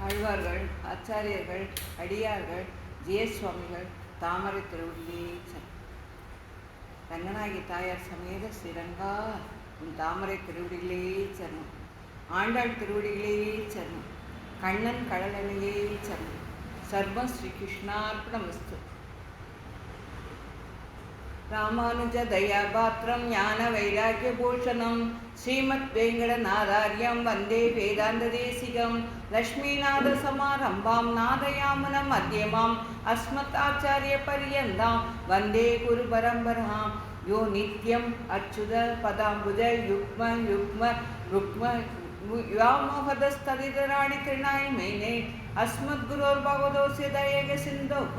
ஆழ்வார்கள், ஆச்சாரியர்கள், அடியார்கள், ஜெயசுவாமிகள் தாமரை திருவடியிலே சரணம். ரங்கநாயகி தாயார் சமேத ஸ்ரீரங்கா உன் தாமரை திருவடியிலே சரணம். ஆண்டாள் திருவடியிலே சரணம். கண்ணன் கடலனையே சரணம். சர்வம் ஸ்ரீ கிருஷ்ணார்ப்பணமஸ்து. ராமானுஜ தயாபாத்திரம் ஞான வைராக்கிய பூஷணம் ஸ்ரீமத் வேங்கடநாதாரியம் வந்தே வேதாந்த தேசிகம். லக்ஷ்மீநாத சமாரம்பாம் நாதயாமுன மத்தியமாம் அஸ்மத் ஆச்சாரிய பரியந்தாம் வந்தே குரு பரம்பராம். யோ நித்யம் அச்சுத பதாம்புஜ யுக்ம யுக்ம ருக்ம व्यामोहदस्तदितराणि तृणाय मेने अस्मद्गुरोर्भगवतोऽस्य दयेग सिन्धोः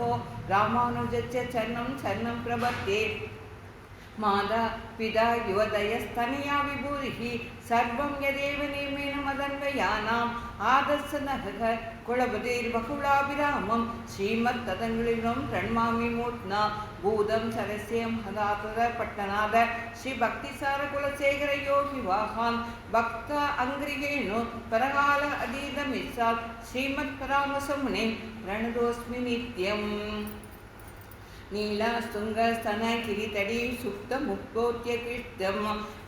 रामानुजस्य चरणं शरणं प्रपद्ये. माता पिता युवदयस्तनया विभूतिः सर्वं यदेव नियमेन मदन्वयानाम् आदर्शनः कुलपतिर्बहुलाभिरामं श्रीमत्तदङ्गलिनं प्रणमामि मूर्ध्ना. भूतं सरस्यं हदातद पट्टनाद श्री भक्तिसार कुलशेखर योगी वाहान् भक्त अंग्रियेणु परकाल अधीतमिस्सात् श्रीमत्परामसमुनिं प्रणतोऽस्मि नित्यम्. नीलास्तुङ्गस्तन किरीटडी सुप्त मुक्तोत्य कृष्टं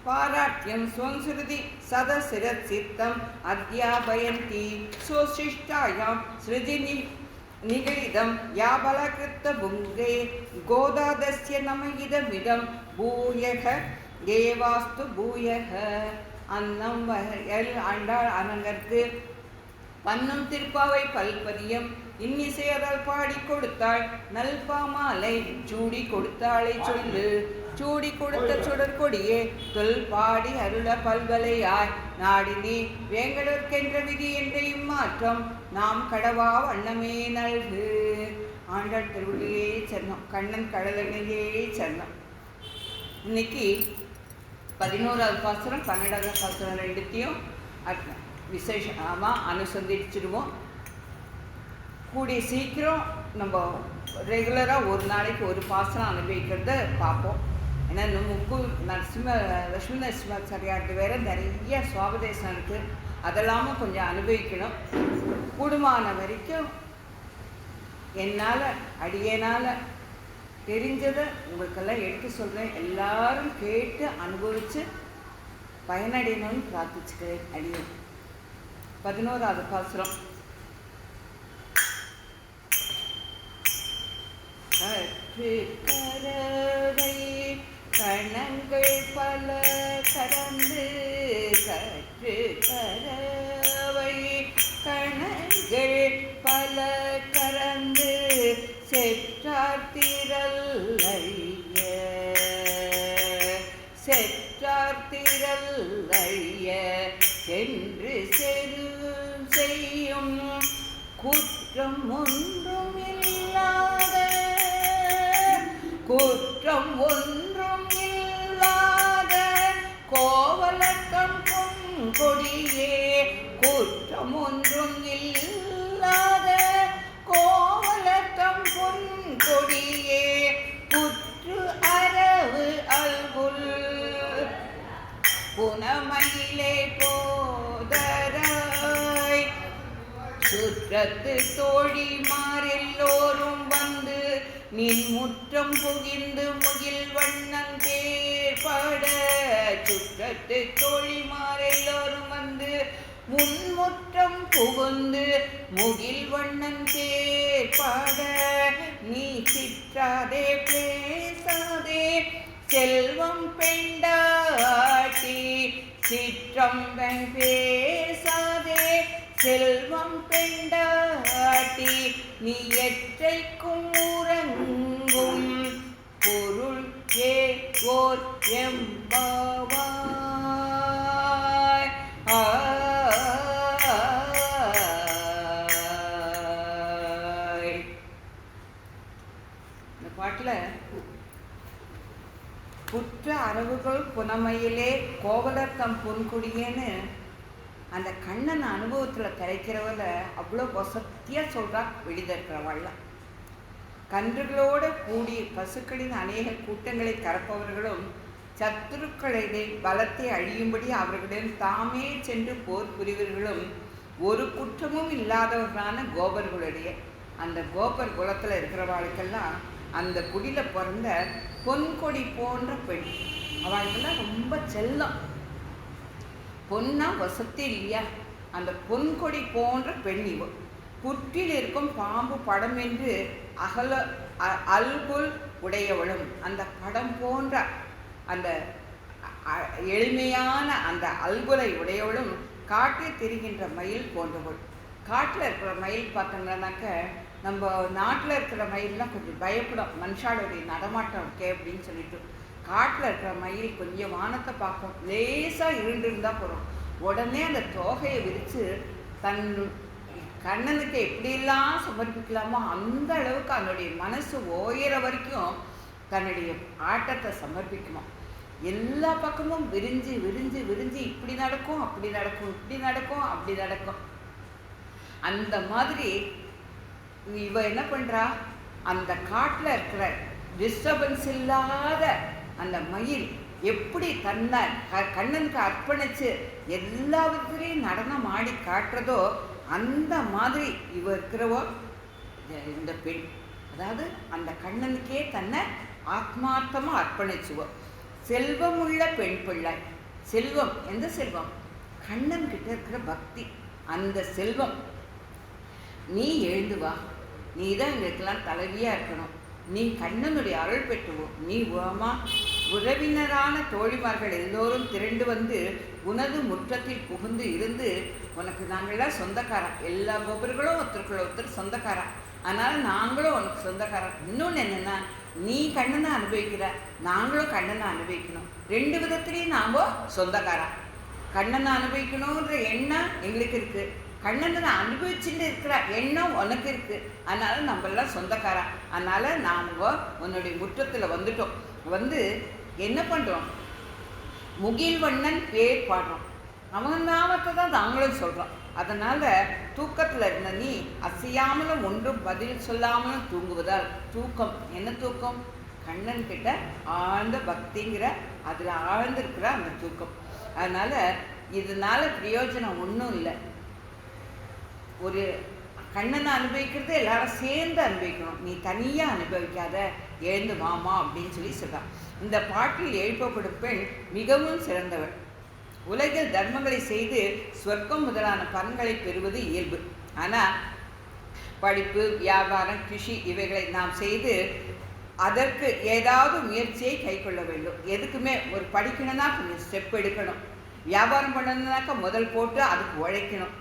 पाराट्यं स्वंसृति सदशिरचित्तम् अध्यापयन्ति स्वशिष्टायां सृजिनि निगलितं या बलकृत भुङ्गे गोदादस्य नम इदमिदं भूयः देवास्तु भूयः. अन्नं वहल आண்டாள் அனங்கற்கு பன்னும் திருப்பாவை பல்பதியம் இன்னிசையதால் பாடி கொடுத்தாள் நல்பாமாலை சூடி கொடுத்தாளை சொல்லு. சூடி கொடுத்த சுடற்கொடியே தொல் பாடி அருள பல்வலையாய் நாடினி வேங்கடற்கென்ற விதி என்ற இம்மாற்றம் நாம் கடவா வண்ணமே நல்கு. ஆண்டாள் திருவடியே சரணம். கண்ணன் கடலனையே சரணம். இன்னைக்கு 11வது பாசுரம் 12வது பாசுரம் ரெண்டுத்தையும் விசேஷமாக அனுசந்திச்சிடுவோம். கூடிய சீக்கிரம் நம்ம ரெகுலராக ஒரு நாளைக்கு ஒரு பாசனம் அனுபவிக்கிறத பார்ப்போம். ஏன்னா இன்னும் லட்சுமி நரசிம்மாச்சாரியார்கிட்ட வேறு நிறைய சுவாபதேசம் இருக்குது. அதெல்லாமும் கொஞ்சம் அனுபவிக்கணும். கூடுமான வரைக்கும் என்னால் அடியனால் தெரிஞ்சதை உங்களுக்கெல்லாம் எடுத்து சொல்கிறேன். எல்லாரும் கேட்டு அனுபவித்து பயனடையணும்னு பிரார்த்திச்சுக்கிறேன். அடியேன் 11வது பாசுரம். கற்று கரவை கணங்கள் பல கறந்து கற்று கரவை கணங்கள் பல கறந்து செற்றார் திரல்லைய செற்றார் திரல்லைய சென்று செரு செய்யும் குற்றம் ஒன்றும் இல்லாத குற்றம் ஒன்றும் இல்லாத கோவலக்கம் பொன்கொடியே குற்றம் ஒன்றும் இல்லாத கோவலக்கம் பொன்கொடியே புற்று அரவு அல்குல் புனமயிலே போதராய் சுற்றத்து தோழிமாரெல்லோரும் வந்து நின் முற்றம் புகிந்து முகில் வண்ணன் தேர்பட. சுற்றத்து தோழிமாரெல்லோரும் வந்து முன்முற்றம் புகுந்து முகில் வண்ணன் தேர்பட. நீ சிற்றாதே பேசாதே செல்வம் பெண்டாட்டி சிற்றம்பன் பேசாதே செல்வம் பெண்டாட்டி நீ எற்றைக்கும் உறங்கும் பொருள் ஏ ஓர் எம்பாவாய். இந்த பாட்டில் புற்ற அரவுகள் புனமையிலே கோவலர்த்தம் பொன்குடியேன்னு அந்த கண்ணன் அனுபவத்தில் கிடைக்கிறவள அவ்வளோ வசத்தியாக சொல்கிறா. வெளிதற்கிறவாள்லாம் கன்றுகளோடு கூடி பசுக்களின் அநேக கூட்டங்களை கறப்பவர்களும் சத்துருக்களிடையே பலத்தை அழியும்படி அவர்களிடம் தாமே சென்று போர் புரிவர்களும் ஒரு குற்றமும் இல்லாதவர்களான கோபர்களுடைய அந்த கோபர் குலத்தில் இருக்கிறவாளுக்கெல்லாம் அந்த குடியில் பிறந்த பொன்கொடி போன்ற பெண். அவளுக்கெல்லாம் ரொம்ப செல்லம். பொன்னா வசதி இல்லையா, அந்த பொன்கொடி போன்ற பெண் இவ. புற்றில் இருக்கும் பாம்பு படம் என்று அல்குல் உடையவளும், அந்த படம் போன்ற அந்த எளிமையான அந்த அல்குலை உடையவளும் காட்டில் திரிகின்ற மயில் போன்றவள். காட்டில் இருக்கிற மயில் பார்த்தோம்னாக்க நம்ம நாட்டில் இருக்கிற மயிலெலாம் கொஞ்சம் பயப்படும், மனுஷாளுடைய நடமாட்டம் இருக்கே அப்படின்னு சொல்லிட்டு. காட்டில் இருக்கிற மயில் கொஞ்சம் வானத்தை பார்க்கும், லேசாக இருண்டிருந்தால் போகிறோம், உடனே அந்த தோகையை விரித்து தன் கண்ணனுக்கு எப்படியெல்லாம் சமர்ப்பிக்கலாமோ அந்த அளவுக்கு அதனுடைய மனசு ஓயிற வரைக்கும் தன்னுடைய ஆட்டத்தை சமர்ப்பிக்குமா. எல்லா பக்கமும் விரிஞ்சு விரிஞ்சு விரிஞ்சு இப்படி நடக்கும் அப்படி நடக்கும், இப்படி நடக்கும் அப்படி நடக்கும். அந்த மாதிரி இவ என்ன பண்றா, அந்த காட்டில் இருக்கிற டிஸ்டர்பன்ஸ் இல்லாத அந்த மயில் எப்படி தன்னை கண்ணனுக்கு அர்ப்பணிச்சு எல்லா விதத்துலையும் நடனம் ஆடி காட்டுறதோ அந்த மாதிரி இவ இருக்கிறவோ இந்த பெண். அதாவது அந்த கண்ணனுக்கே தன்னை ஆத்மார்த்தமாக அர்ப்பணிச்சுவோ. செல்வமுள்ள பெண் பிள்ளை. செல்வம் எந்த செல்வம்? கண்ணன் கிட்ட இருக்கிற பக்தி, அந்த செல்வம். நீ எழுந்து வா, நீ தான் எங்களுக்கெல்லாம் தலைவியாக இருக்கணும், நீ கண்ணனுடைய அருள் பெற்றுவோம். நீ உமா உறவினரான தோழிமார்கள் எல்லோரும் திரண்டு வந்து உனது முற்றத்தில் புகுந்து இருந்து, உனக்கு நாங்கள்லாம் சொந்தக்காரன், எல்லா கோபர்களும் ஒருத்தருக்குள்ள ஒருத்தர் சொந்தக்காரன், அதனால் நாங்களும் உனக்கு சொந்தக்காரன். இன்னொன்று என்னென்னா, நீ கண்ணனை அனுபவிக்கிற, நாங்களும் கண்ணனை அனுபவிக்கணும், ரெண்டு விதத்துலேயும் நாம் சொந்தக்காரன். கண்ணனை அனுபவிக்கணுன்ற எண்ணம் எங்களுக்கு இருக்குது, கண்ணனை அனுபவிச்சுட்டு இருக்கிற எண்ணம் உனக்கு இருக்குது, அதனால நம்மளாம் சொந்தக்காரன். அதனால் நாம் உன்னுடைய முற்றத்தில் வந்துட்டோம். வந்து என்ன பண்ணுறோம், முகில்வண்ணன் பேர் பாடுறோம், அவன் நாமத்தை தான் நாங்களும் சொல்கிறோம். அதனால் தூக்கத்தில் இருந்த நீ அசையாமலும் ஒன்றும் பதில் சொல்லாமலும் தூங்குவதால், தூக்கம் என்ன தூக்கம்? கண்ணன் கிட்ட ஆழ்ந்த பக்திங்கிற அதில் ஆழ்ந்திருக்கிற அந்த தூக்கம். அதனால் இதனால பிரயோஜனம் ஒன்றும் இல்லை. ஒரு கண்ணனை அனுபவிக்கிறது எல்லாரும் சேர்ந்து அனுபவிக்கணும், நீ தனியாக அனுபவிக்காத, எழுந்து மாமா அப்படின்னு சொல்லி சொல்கிறான். இந்த பாட்டில் எழுப்பப்படும் பெண் மிகவும் சிறந்தவள். உலகில் தர்மங்களை செய்து சொர்க்கம் முதலான பலன்களை பெறுவது இயல்பு. ஆனால் படிப்பு, வியாபாரம், கிருஷி இவைகளை நாம் செய்து அதற்கு ஏதாவது முயற்சியை கை கொள்ள வேண்டும். எதுக்குமே ஒரு படிக்கணும்னா கொஞ்சம் ஸ்டெப் எடுக்கணும், வியாபாரம் பண்ணணுன்னாக்கா முதல் போட்டு அதுக்கு உழைக்கணும்,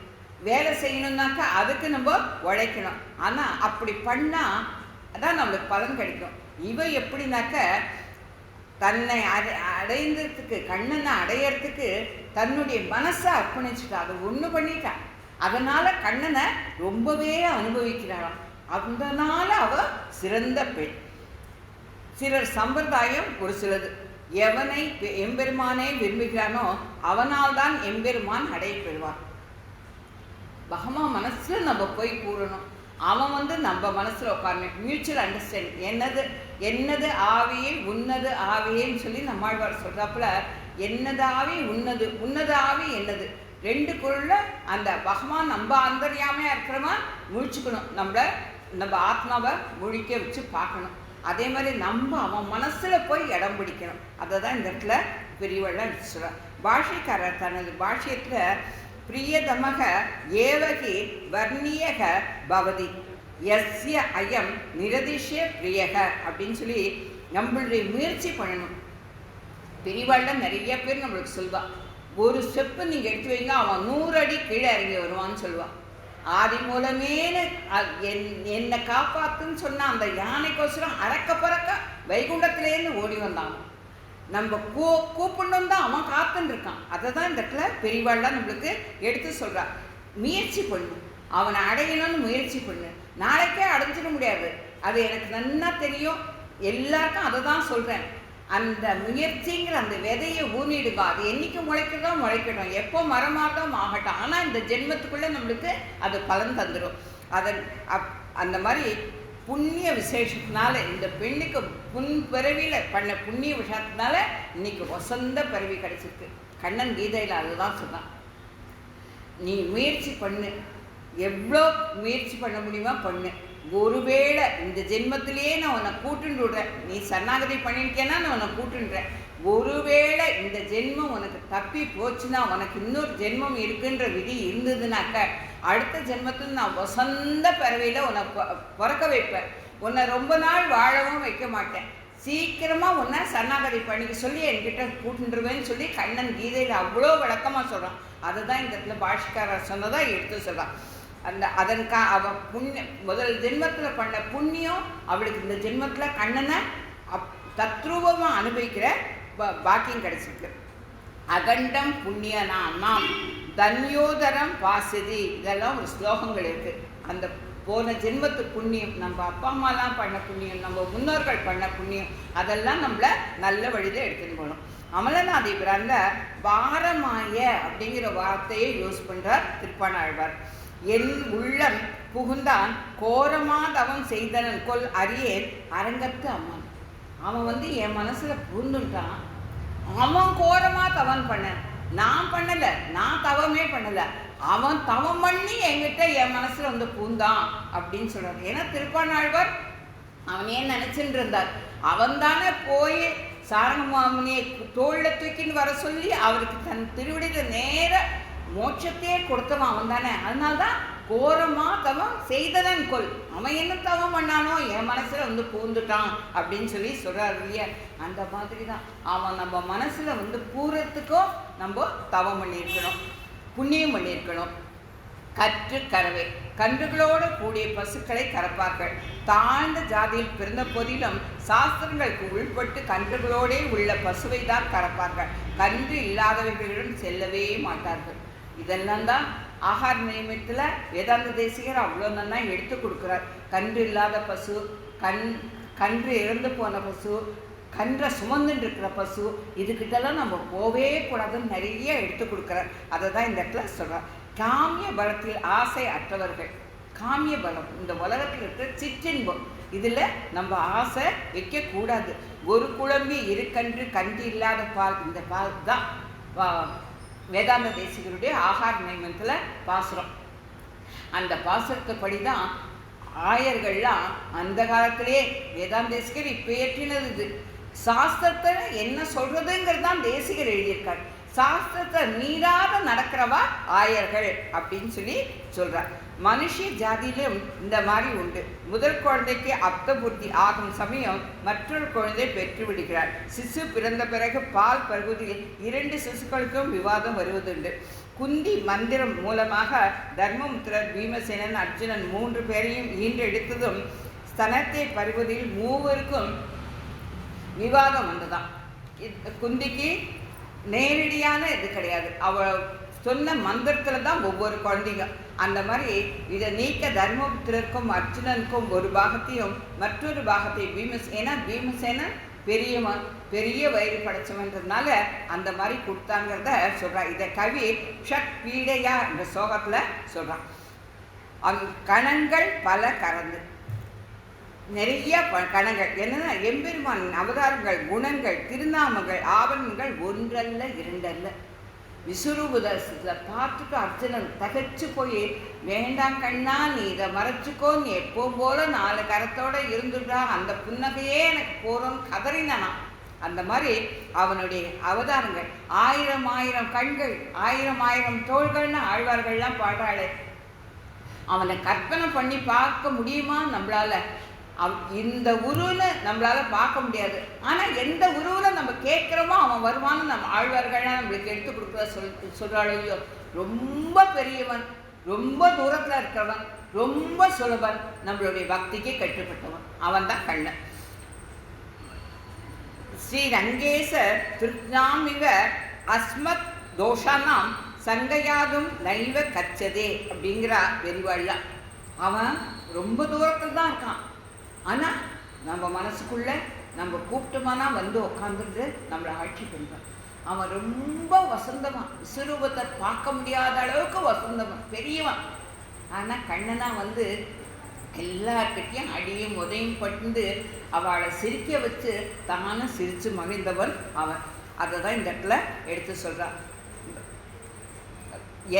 வேலை செய்யணுன்னாக்கா அதுக்கு நம்ம உழைக்கணும். ஆனால் அப்படி பண்ணால் அதான் நம்மளுக்கு பலன் கிடைக்கும். இவ எப்படின்னாக்க தன்னை அடைந்ததுக்கு, கண்ணனை அடையிறதுக்கு தன்னுடைய மனசை அர்ப்பணிச்சுட்டா, அதை ஒன்று பண்ணிட்டான். அதனால் கண்ணனை ரொம்பவே அனுபவிக்கிறாளாம். அதனால் அவ சிறந்த பெண். சிலர் சம்பிரதாயம் ஒரு சிலது, எவனை எம்பெருமானை விரும்புகிறானோ அவனால் தான் எம்பெருமான் அடைய பெறுவான். பகவான் மனசில் நம்ம போய் கூறணும், அவன் நம்ம மனசில் உட்காரணும். Mutual understanding. என்னது ஆவியே உன்னது ஆவியேன்னு சொல்லி நம்மாழ்வார் சொல்கிறாப்புல, என்னது ஆவி உன்னது ஆவி என்னது, ரெண்டுக்குள்ள அந்த பகவான் நம்ம அந்தர்யாமையாக இருக்கிறவா முழிச்சுக்கணும், நம்ம ஆத்மாவை முழிக்க வச்சு பார்க்கணும். அதே மாதிரி நம்ம அவன் மனசில் போய் இடம் பிடிக்கணும். அதை தான் இந்த இடத்துல பெரியவள்லாம் சொல்கிறார். பாஷைக்காரர் தனது பாஷ்யத்தில் பிரியதமக ஏவகி வர்ணியக பவதி எஸ்ய அயம் நிரதிஷ்ய பிரியக அப்படின்னு சொல்லி நம்மளுடைய முயற்சி பண்ணணும். பெரியவாள்லாம் நிறைய பேர் நம்மளுக்கு சொல்வாள், ஒரு ஸ்டெப்பு நீங்கள் எடுத்து வைங்க அவன் 100 அடி கீழே இறங்கி வருவான்னு சொல்லுவாள். ஆதி மூலமேனு என்னை காப்பாத்துன்னு சொன்னால் அந்த யானைக்கோசரம் அறக்க பறக்க வைகுண்டத்திலேருந்து ஓடி வந்தான். நம்ம கூப்பிடணும் தான் அவன் காத்துன்னு இருக்கான். அதை தான் இந்த இடத்துல பெரியவாள்லாம் நம்மளுக்கு எடுத்து சொல்கிறா. முயற்சி பண்ணு, அவனை அடையணும்னு முயற்சி பண்ணு. நாளைக்கே அடைஞ்சிட முடியாது, அது எனக்கு நன்னா தெரியும். எல்லாருக்கும் அதை தான் சொல்கிறேன். அந்த முயற்சிங்கிற அந்த விதையை ஊனிடுங்க, அது என்றைக்கு முளைக்கிறதோ முளைக்கட்டும், எப்போ மரமாகட்டும் ஆகட்டும், ஆனால் இந்த ஜென்மத்துக்குள்ளே நம்மளுக்கு அது பலன் தந்துடும். அந்த மாதிரி புண்ணிய விசேஷத்தினால இந்த பெண்ணுக்கு பிறவியில் பண்ண புண்ணிய விஷயத்தினால இன்னைக்கு வசந்த பிறவி கிடைச்சிருக்கு. கண்ணன் கீதையில் அதுதான் சொன்னான். நீ முயற்சி பண்ணு, எவ்வளோ முயற்சி பண்ண முடியுமா பண்ணு. ஒருவேளை இந்த ஜென்மத்திலேயே நான் உன்னை கூட்டுன்னு விடுறேன், நீ சரணாகதி பண்ணியிருக்கேன்னா நான் உன்னை கூட்டுன்றேன். ஒருவேளை இந்த ஜென்மம் உனக்கு தப்பி போச்சுன்னா, உனக்கு இன்னொரு ஜென்மம் இருக்குன்ற விதி இருந்ததுனாக்க, அடுத்த ஜென்மத்தில் நான் வசந்த பிறவியில் உன்னை பிறக்க வைப்பேன். உன்னை ரொம்ப நாள் வாழவும் வைக்க மாட்டேன். சீக்கிரமாக உன்னை சரணாகதி பண்ணிக்க சொல்லி என்கிட்ட கூட்டுருவேன்னு சொல்லி கண்ணன் கீதையில் அவ்வளோ விளக்கமாக சொல்கிறான். அதுதான் இந்த இடத்துல பாஷ்யக்காரர் சொன்னதாக எடுத்து சொல்கிறான். அவன் முதல் ஜென்மத்தில் பண்ண புண்ணியம் அவளுக்கு இந்த ஜென்மத்தில் கண்ணனை தத்ரூபமாக அனுபவிக்கிற பாக்கியம் கிடைச்சிருக்கு. அகண்டம் புண்ணியனாம் தன்யோதரம் பாசதி, இதெல்லாம் ஒரு ஸ்லோகங்கள் இருக்குது. அந்த போன ஜென்மத்து புண்ணியம், நம்ம அப்பா அம்மாலாம் பண்ண புண்ணியம், நம்ம முன்னோர்கள் பண்ண புண்ணியம், அதெல்லாம் நம்மளை நல்ல வழியில் எடுத்துன்னு போகணும். அமலநாதி பிரான்ல வாரமாய அப்படிங்கிற வார்த்தையை யூஸ் பண்ணுறார் திருப்பாணாழ்வார். என் உள்ளம் புகுந்தான் கோரமாதவன் செய்தனன் கொல் அறியேன் அரங்கத்து அம்மன். அவன் என் மனசில் புகுந்துட்டான். அவன் கோரமாக தவன் பண்ண, நான் பண்ணலை, நான் தவமே பண்ணலை, அவன் தவம் பண்ணி என்கிட்ட என் மனசில் பூந்தான் அப்படின்னு சொல்கிறார். ஏன்னா திருப்பாணாழ்வார் அவன் ஏன் நினச்சின்னு இருந்தார், அவன் தானே போய் சாரணமாமுனியை தோளில் தூக்கின்னு வர சொல்லி அவருக்கு தன் திருவிடையில் நேர மோட்சத்தையே கொடுத்தவன் அவன் தானே. அதனால்தான் கோரமா தவம் செய்ததன் கொல், அவன் என்ன தவம் பண்ணானோ என் மனசுல பூந்துட்டான் அப்படின்னு சொல்லி சொல்றாரு இல்லையா. அந்த மாதிரி தான் அவன் நம்ம மனசுல பூரத்துக்கும் நம்ம தவம் பண்ணியிருக்கணும், புண்ணியம் பண்ணியிருக்கணும். கற்று கறவை கன்றுகளோடு கூடிய பசுக்களை கறப்பார்கள். தாழ்ந்த ஜாதியில் பிறந்த போதிலும் சாஸ்திரங்களுக்கு உள்பட்டு கன்றுகளோடே உள்ள பசுவை தான் கறப்பார்கள். கன்று இல்லாதவர்களிடம் செல்லவே மாட்டார்கள். இதெல்லாம் தான் ஆகார நியமத்தில் வேதாந்த தேசிகர் அவ்வளோ நல்லா எடுத்து கொடுக்குறார். கன்று இல்லாத பசு, கன்று இறந்து போன பசு, கன்றை சுமந்துட்டு இருக்கிற பசு, இதுக்கிட்டலாம் நம்ம போவே கூடாதுன்னு நிறைய எடுத்து கொடுக்குறார். அதை தான் இந்த இடத்துல சொல்கிறார். காமிய பலத்தில் ஆசை அற்றவர்கள், காமிய பலம் இந்த உலகத்தில் இருக்கிற சிற்றின்பம், இதில் நம்ம ஆசை வைக்கக்கூடாது. ஒரு குழம்பி இருக்கன்று கன்று இல்லாத பால், இந்த பால் தான் வேதாந்த தேசிகருடைய ஆகார நியமத்தில் பாசுரம். அந்த பாசுரத்தைப்படி தான் ஆயர்கள்லாம் அந்த காலத்திலே வேதாந்த தேசிகர் இப்போ ஏற்றினது இது. சாஸ்திரத்தை என்ன சொல்றதுங்கிறது தான் தேசிகர் எழுதியிருக்கார். சாஸ்திரத்தை மீறாத நடக்கிறவா ஆயர்கள் அப்படின்னு சொல்லி சொல்றார். மனுஷ ஜாதியிலும் இந்த மாதிரி உண்டு. முதல் குழந்தைக்கு அப்த புத்தி ஆகும் சமயம் மற்றொரு குழந்தை பெற்று விடுகிறார். சிசு பிறந்த பிறகு பால் பருவதில் 2 சிசுக்களுக்கும் விவாதம் வருவதுண்டு. குந்தி மந்திரம் மூலமாக தர்மபுத்திரர், பீமசேனன், அர்ஜுனன் 3 பேரையும் ஈன்றெடுத்ததும் ஸ்தனத்தை பருவதில் 3 விவாதம் வந்ததான். குந்திக்கு நேரடியான இது கிடையாது, அவள் சொன்ன மந்திரத்தில் தான் ஒவ்வொரு குழந்தைங்க. அந்த மாதிரி இதை நீக்க தர்மபுத்திரருக்கும் அர்ஜுனனுக்கும் ஒரு பாகத்தையும் மற்றொரு பாகத்தை பீமசேனன் பெரிய வயிறு படைச்சவன்றதுனால அந்த மாதிரி கொடுத்தாங்கிறத சொல்கிறான். இதை கவி ஷட் பீடையா என்ற சோகத்தில் சொல்கிறான். கணங்கள் பல கறந்து, நிறைய கணங்கள் என்னென்னா எம்பெருமான் அவதாரங்கள், குணங்கள், திருநாமங்கள், ஆவணங்கள் ஒன்றல்ல 2 அல்ல. விசுரூபதர்சனத்தில் பார்த்துட்டு அர்ஜுனன் தகச்சு போய், வேண்டாம் கண்ணா நீ இதை மறைச்சிக்கோ, நீ எப்பவும் போல 4 கரத்தோடு இருந்துட்டா, அந்த புன்னகையே எனக்கு போகிறோம் கதறினானா. அந்த மாதிரி அவனுடைய அவதாரங்கள் 1000 கண்கள், 1000 தோள்கள்னு ஆழ்வார்கள்லாம் பாடுறாளே. அவனை கற்பனை பண்ணி பார்க்க முடியுமா நம்மளால? இந்த உருன்னு நம்மளால பார்க்க முடியாது. ஆனால் எந்த உருவில் நம்ம கேட்குறோமோ அவன் வருவான்னு நம்ம ஆழ்வார்கள்லாம் நம்மளுக்கு எடுத்து கொடுக்குற சொல்கிறாளையோ. ரொம்ப பெரியவன், ரொம்ப தூரத்தில் இருக்கிறவன், ரொம்ப சுலபன், நம்மளுடைய பக்திக்கு கட்டுப்பட்டவன், அவன் தான் கண்ணன். ஸ்ரீ ரங்கேச திருநாமிக அஸ்மத் தோஷானாம் சங்கையாதும் நைவ கச்சதே அப்படிங்கிறா வெறிவாள்லாம். அவன் ரொம்ப தூரத்தில் தான் இருக்கான். ஆனால் நம்ம மனசுக்குள்ளே நம்ம கூப்பிட்டோமானா உட்காந்துட்டு நம்மளை ஆட்சி பண்ணுறான். அவன் ரொம்ப வசந்தவன், விஸ்வரூபத்தை பார்க்க முடியாத அளவுக்கு வசந்தவன், பெரியவன். ஆனால் கண்ணனா எல்லார்கிட்டையும் அடியும் உதையும் பட்டு அவளை சிரிக்க வச்சு தானும் சிரித்து மகிழ்ந்தவன் அவன். அதை தான் இந்த இடத்துல எடுத்து சொல்கிறான்.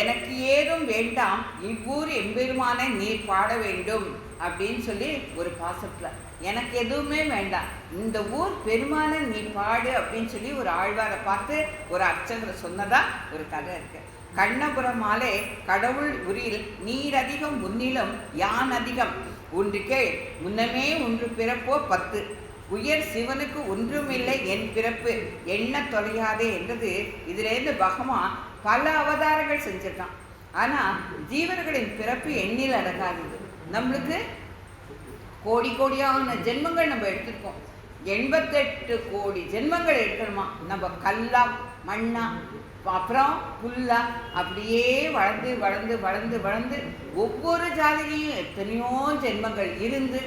எனக்கு ஏதும் வேண்டாம் இவ்வூர் எம்பெருமானை நீர் பாட வேண்டும் அப்படின்னு சொல்லி ஒரு பாசத்தில், எனக்கு எதுவுமே வேண்டாம், இந்த ஊர் பெருமானை நீ பாடு அப்படின்னு சொல்லி ஒரு ஆழ்வாரை பார்த்து ஒரு அர்ச்சகரை சொன்னதா ஒரு கதை இருக்கு. கண்ணபுரமாலே கடவுள் உரில் நீர் அதிகம் உன்னிலும் யான் அதிகம் ஒன்று கேள் முன்னமே ஒன்று பிறப்போ 10 உயர் சிவனுக்கு ஒன்றுமில்லை என் பிறப்பு எண்ண தொலையாதே என்றது. இதிலேருந்து பகவான் பல அவதாரங்கள் செஞ்சிருக்கான். ஆனால் ஜீவர்களின் பிறப்பு எண்ணில் அடங்காதது. நம்மளுக்கு கோடி கோடியான ஜென்மங்கள் நம்ம எடுத்துருக்கோம். 88 கோடி ஜென்மங்கள் எடுக்கணுமா? நம்ம கல்லா மண்ணா அப்புறம் புல்லா அப்படியே வளர்ந்து வளர்ந்து வளர்ந்து வளர்ந்து ஒவ்வொரு ஜாதியிலையும் எத்தனையோ ஜென்மங்கள் இருந்து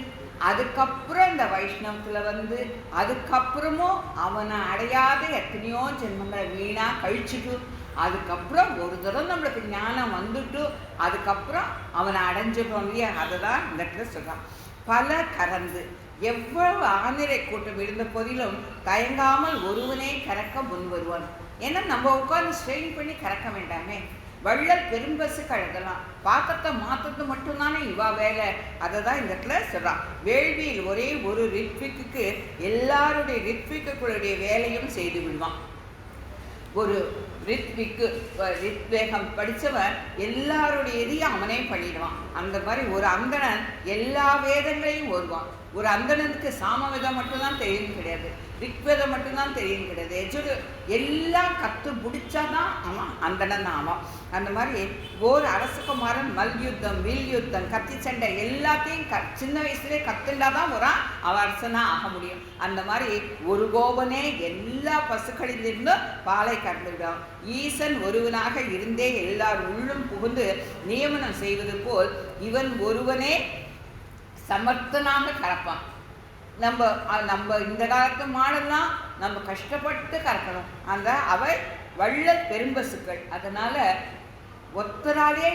அதுக்கப்புறம் இந்த வைஷ்ணவத்தில் வந்து அதுக்கப்புறமும் அவனை அடையாத எத்தனையோ ஜென்மங்களை வீணாக கழிச்சுட்டு அதுக்கப்புறம் ஒரு தடவை நம்மளுக்கு ஞானம் வந்துட்டு அதுக்கப்புறம் அவனை அடைஞ்சிடுறோம் இல்லையா? அதை தான் இந்த இடத்துல சொல்கிறான். பல கறந்து எவ்வளவு ஆனிரை கூட்டம் இருந்த போதிலும் தயங்காமல் ஒருவனே கறக்க முன் வருவான். ஏன்னா நம்ம உட்காந்து ஸ்ட்ரெயின் பண்ணி கறக்க வேண்டாமே. வள்ளல் பெரும்பசு கழுதலாம், பாக்கத்தை மாற்றது மட்டும்தானே இவா வேலை. அதை தான் இந்த இடத்துல சொல்கிறான். வேள்வியில் ஒரே ஒரு ரித்விக்கு எல்லாருடைய ரித்விக்குடைய வேலையும் செய்து விடுவான். ஒரு ரித்வேகம் படித்தவன் எல்லாருடைய இதையும் அவனே பண்ணிடுவான். அந்த மாதிரி ஒரு அந்தணன் எல்லா வேதங்களையும் ஓடுவான். ஒரு அந்தணனுக்கு சாமவேதம் மட்டும்தான் தெரியும் கிடையாது, ரிக்வேதம் மட்டும்தான் தெரியும் கிடையாது. எல்லாம் கற்று பிடிச்சாதான் அவன் அந்தணன் ஆவான். அந்த மாதிரி ஓர் அரசகுமாரன் மல்யுத்தம் வில் யுத்தம் கத்தி சண்டை எல்லாத்தையும் சின்ன வயசுலேயே கற்றுண்டாதான் ஒரு அரசனாக ஆக முடியும். அந்த மாதிரி ஒரு கோபனே எல்லா பசுக்களிலிருந்தும் பாலை கறந்து விடும். ஈசன் ஒருவனாக இருந்தே எல்லார் உள்ளும் புகுந்து நியமனம் செய்வது போல் இவன் ஒருவனே சமர்த்தனாக கறப்பான். நம்ம இந்த காலத்து மாடெல்லாம் நம்ம கஷ்டப்பட்டு கறக்கணும். அந்த அவை வள்ளல் பெரும்பசுக்கள். அதனால ஒத்தராலே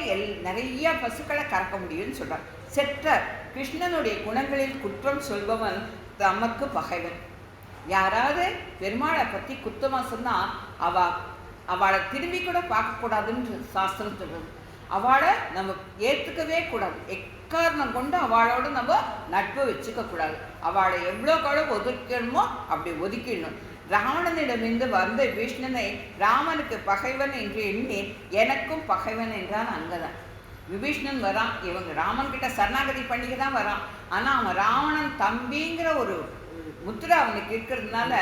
நிறைய பசுக்களை கறக்க முடியும்னு சொல்றார். செற்ற கிருஷ்ணனுடைய குணங்களில் குற்றம் சொல்பவன் தமக்கு பகைவன். யாராவது பெருமாளை பற்றி குத்தமாக சொன்னால் அவளை திரும்பி கூட பார்க்கக்கூடாதுன்னு சாஸ்திரம் சொல்றது. அவளை நம்ம ஏற்றுக்கவே கூடாது. எக்காரணம் கொண்டு அவளோட நம்ம நட்பு வச்சுக்க கூடாது. அவளை எவ்வளோ அளவு ஒதுக்கணுமோ அப்படி ஒதுக்கிடணும். ராவணனிடமிருந்து வந்த விபீஷ்ணனை ராமனுக்கு பகைவன் என்று எண்ணி எனக்கும் பகைவன் என்றான். அங்கதான் விபீஷ்ணன் வரான். இவங்க ராமன் கிட்ட சரணாகதி பண்ணிக்க தான் வரான். ஆனால் அவன் ராவணன் தம்பிங்கிற ஒரு முத்திரை அவனுக்கு இருக்கிறதுனால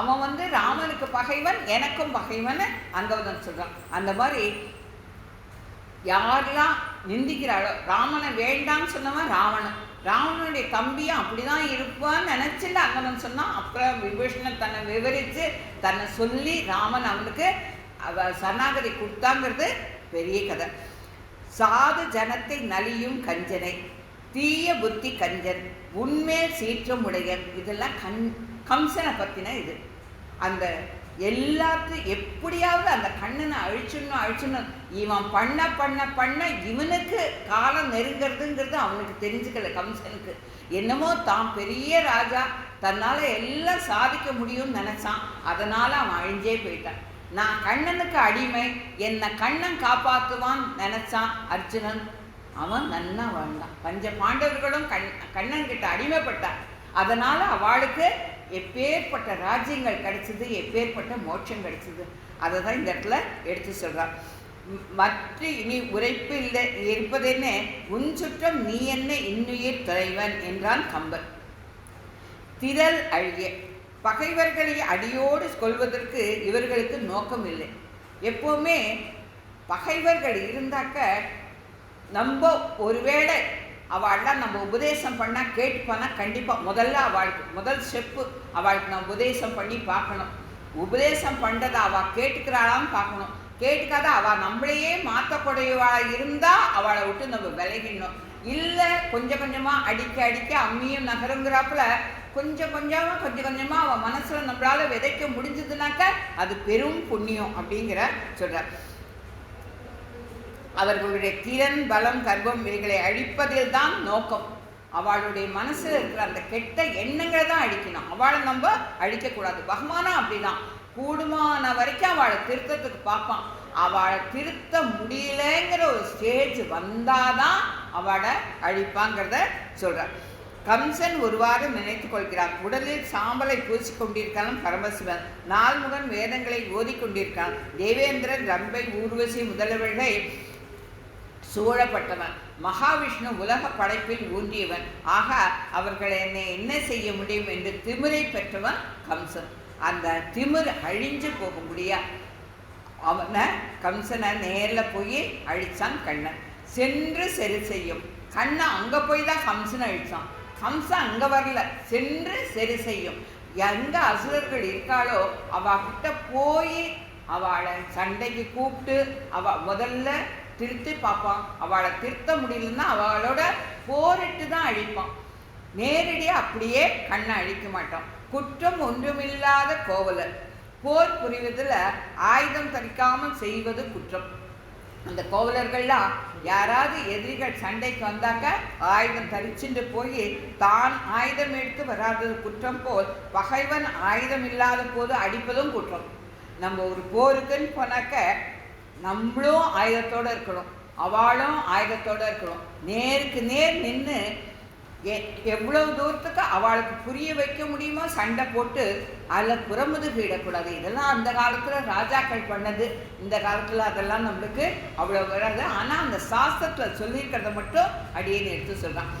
அவன் ராமனுக்கு பகைவன் எனக்கும் பகைவன் அங்கவதன் சொல்றான். அந்த மாதிரி யாரெல்லாம் நிந்திக்கிறாளோ, ராமனை வேண்டான்னு சொன்னவன் ராவணனுடைய தம்பியும் அப்படிதான் இருப்பான்னு நினைச்சுட்டு அங்கவன் சொன்னான். அப்புறம் விபீஷணன் தன்னை விவரித்து தன்னை சொல்லி ராமன் அவனுக்கு சரணாகதி கொடுத்தாங்கிறது பெரிய கதை. சாது ஜனத்தை நலியும் கஞ்சனை தீய புத்தி கஞ்சன் உண்மையில் சீற்றம் உடையன். இதெல்லாம் கம்சனை பற்றின இது. அந்த எல்லாத்தையும் எப்படியாவது அந்த கண்ணனை அழிச்சிடணும். இவன் பண்ண பண்ண பண்ண இவனுக்கு காலம் நெருங்கிறதுங்கிறது அவனுக்கு தெரிஞ்சுக்கல. கம்சனுக்கு என்னமோ தான் பெரிய ராஜா, தன்னால் எல்லாம் சாதிக்க முடியும்னு நினச்சான். அதனால் அவன் அழிஞ்சே போயிட்டான். நான் கண்ணனுக்கு அடிமை, என்னை கண்ணன் காப்பாற்றுவான்னு நினச்சான் அர்ஜுனன். அவன் நன்னா வாழ்ந்தான். பஞ்ச பாண்டவர்களும் கண்ணன் கிட்ட அடிமைப்பட்டான். அதனால் அவளுக்கு எப்பேற்பட்ட ராஜ்யங்கள் கிடைச்சிது, எப்பேற்பட்ட மோட்சம் கிடைச்சிது. அதை தான் இந்த இடத்துல எடுத்து சொல்கிறான். மற்ற இனி உரைப்பு இல்லை இருப்பதென்ன உன் சுற்றம் நீ என்ன இன்னுயிர் தலைவன் என்றான் கம்பன். திரள் அழிய பகைவர்களை அடியோடு கொள்வதற்கு இவர்களுக்கு நோக்கம் இல்லை. எப்போவுமே பகைவர்கள் இருந்தாக்க நம்ம ஒருவேளை அவள்லாம் நம்ம உபதேசம் பண்ணால் கேட்டுப்பானா கண்டிப்பாக முதல்ல முதல் ஸ்டெப்பு அவளுக்கு நம்ம உபதேசம் பண்ணி பார்க்கணும். உபதேசம் பண்ணுறதை அவள் கேட்டுக்கிறாளான்னு பார்க்கணும். கேட்டுக்காத அவள் நம்மளையே மாற்றக்கூடியவளாக இருந்தால் அவளை விட்டு நம்ம விலகிடணும். இல்லை கொஞ்சம் கொஞ்சமாக அடிக்க அம்மியும் நகருங்கிறாப்புல கொஞ்சம் கொஞ்சமாக அவன் மனசில் நம்மளால் விதைக்க முடிஞ்சதுனாக்க அது பெரும் புண்ணியம் அப்படிங்கிற சொல்கிறார். அவர்களுடைய திறன் பலம் கர்வம் இவைகளை அழிப்பதில் தான் நோக்கம். அவளுடைய மனசில் இருக்கிற அந்த கெட்ட எண்ணங்களை தான் அழிக்கணும், அவளை நம்ம அழிக்கக்கூடாது. பகவானும் அப்படிதான், கூடுமான வரைக்கும் அவளை திருத்தத்துக்கு பார்ப்பான். அவளை திருத்த முடியலைங்கிற ஒரு ஸ்டேஜ் வந்தாதான் அவளை அழிப்பாங்கிறத சொல்கிறார். கம்சன் ஒருவாறு நினைத்து கொள்கிறான். உடலில் சாம்பலை பூசிக்கொண்டிருக்கான் பரமசிவன். நால்முகன் வேதங்களை ஓதிக்கொண்டிருக்கான். தேவேந்திரன், ரம்பை, ஊர்வசி முதல்வர்களை சூழப்பட்டவன். மகாவிஷ்ணு உலக படைப்பில் ஊன்றியவன். ஆக அவர்கள் என்னை என்ன செய்ய முடியும் என்று திமிரை பெற்றவன் கம்சன். அந்த திமிர் அழிஞ்சு போக முடியா. அவனை கம்சனை நேரில் போய் அழித்தான் கண்ணன். சென்று சரி செய்யும். கண்ணன் அங்கே போய் தான் கம்சனை அழித்தான். கம்சன் அங்கே வரல, சென்று சரி செய்யும். எங்கே அசுரர்கள் இருக்காளோ அவகிட்ட போய் அவளை சண்டைக்கு கூப்பிட்டு முதல்ல திருத்தி பார்ப்பான். அவளை திருத்த முடியலன்னா அவளோட போரிட்டு தான் அழிப்பான். நேரடியாக அப்படியே கண்ணை அழிக்க மாட்டான். குற்றம் ஒன்றுமில்லாத கோவலர். போர் புரிவதில் ஆயுதம் தரிக்காமல் செய்வது குற்றம். அந்த கோவலர்கள்லாம் யாராவது எதிரிகள் சண்டைக்கு வந்தாக்க ஆயுதம் தரிச்சுட்டு போய் தான் ஆயுதம் எடுத்து வராதது குற்றம் போல் பகைவன் ஆயுதம் இல்லாத போது அடிப்பதும் குற்றம். நம்ம ஒரு போருக்குன்னு போனாக்க நம்மளும் ஆயுதத்தோடு இருக்கணும், அவளும் ஆயுதத்தோடு இருக்கணும். நேருக்கு நேர் நின்று எவ்வளவு தூரத்துக்கு அவளுக்கு புரிய வைக்க முடியுமோ சண்டை போட்டு அதில் புறமுதுகு இடக்கூடாது. இதெல்லாம் அந்த காலத்தில் ராஜாக்கள் பண்ணது. இந்த காலத்தில் அதெல்லாம் நம்மளுக்கு அவ்வளோ வராது. ஆனால் அந்த சாஸ்திரத்தில் சொல்லியிருக்கிறத மட்டும் அடியேன்னு எடுத்து சொல்கிறான்.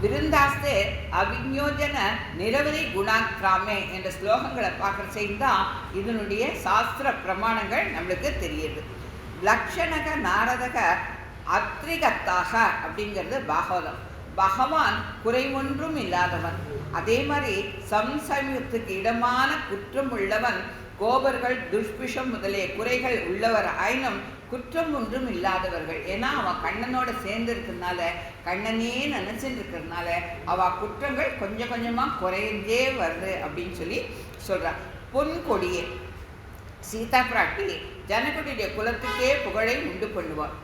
விருந்தாஸ்தே அவிநியோஜன நிரவதி குணாக்கிராமே என்ற ஸ்லோகங்களை பார்க்குற செய்தான் இதனுடைய சாஸ்திர பிரமாணங்கள் நம்மளுக்கு தெரியுது. லக்ஷணக நாரதக அத்ரிகத்தாக அப்படிங்கிறது பாகவதம். பகவான் குறை ஒன்றும் இல்லாதவன். அதே மாதிரி சம்சயத்துக்கு இடமான குற்றம் உள்ளவன். கோபர்கள், துஷ்பிஷம் முதலிய குறைகள் உள்ளவர் ஆயினும் குற்றம் ஒன்றும் இல்லாதவர்கள். ஏன்னா அவன் கண்ணனோட சேர்ந்து இருக்கிறதுனால, கண்ணனே நினைச்சிட்டு இருக்கிறதுனால அவள் குற்றங்கள் கொஞ்சம் கொஞ்சமாக குறைஞ்சே வருது அப்படின்னு சொல்லி சொல்கிறான். பொன் கொடியே சீதா பிராட்டி ஜனகுடியுடைய குலத்துக்கே புகழை உண்டு பண்ணுவாள்.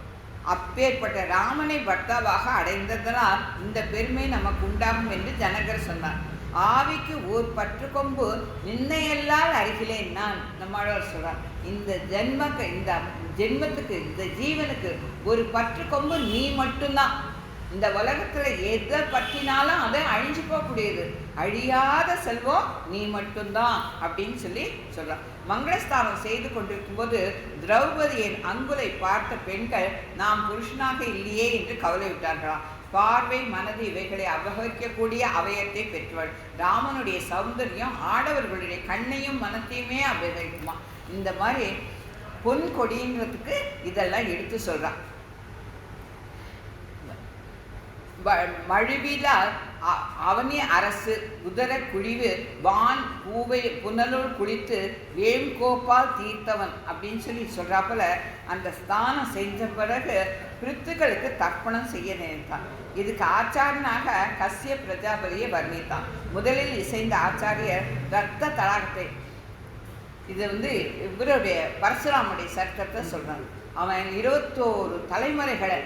அப்பேற்பட்ட ராமனை பர்த்தாவாக அடைந்ததனால் இந்த பெருமை நமக்கு உண்டாகும் என்று ஜனகர் சொன்னார். ஆவிக்கு ஓர் பற்று கொம்பு நின்னையெல்லால் அருகிலேன் நான் நம்மளோர் சொல்றார். இந்த ஜென்மத்துக்கு இந்த ஜீவனுக்கு ஒரு பற்று கொம்பு நீ மட்டும்தான். இந்த உலகத்தில் எதை பற்றினாலும் அதை அழிஞ்சு போகக்கூடியது. அழியாத செல்வம் நீ மட்டும்தான் அப்படின்னு சொல்லி சொல்கிறான். மங்களஸ்தானம் செய்து கொண்டிருக்கும் போது திரௌபதியின் அங்குலை பார்த்த பெண்கள் நாம் புருஷனாக இல்லையே என்று கவலை விட்டார்களாம். பார்வை, மனது இவைகளை அபகரிக்கக்கூடிய அவயத்தை பெற்றவள். ராமனுடைய சௌந்தரியம் ஆடவர்களுடைய கண்ணையும் மனத்தையுமே அபகரிக்குமா. இந்த மாதிரி பொன் கொடிங்கிறதுக்கு இதெல்லாம் எடுத்து சொல்கிறான். மழுவிலார் அவனி அரசு உதர குழிவு வான் பூவை புனலுள் குளித்து வேம்கோப்பால் தீர்த்தவன் அப்படின்னு சொல்லி சொல்றாப்புல அந்த ஸ்தானம் செஞ்ச பிறகு பிருத்துக்களுக்கு தர்ப்பணம் செய்ய நினைத்தான். இதுக்கு ஆச்சாரனாக கஸ்ய பிரஜாபதியை வர்ணித்தான். முதலில் இசைந்த ஆச்சாரியர் ரத்த தடாகத்தை, இது இவருடைய பரசுராமுடைய சரித்திரத்தை சொல்றாங்க. அவன் 21 தலைமுறைகளை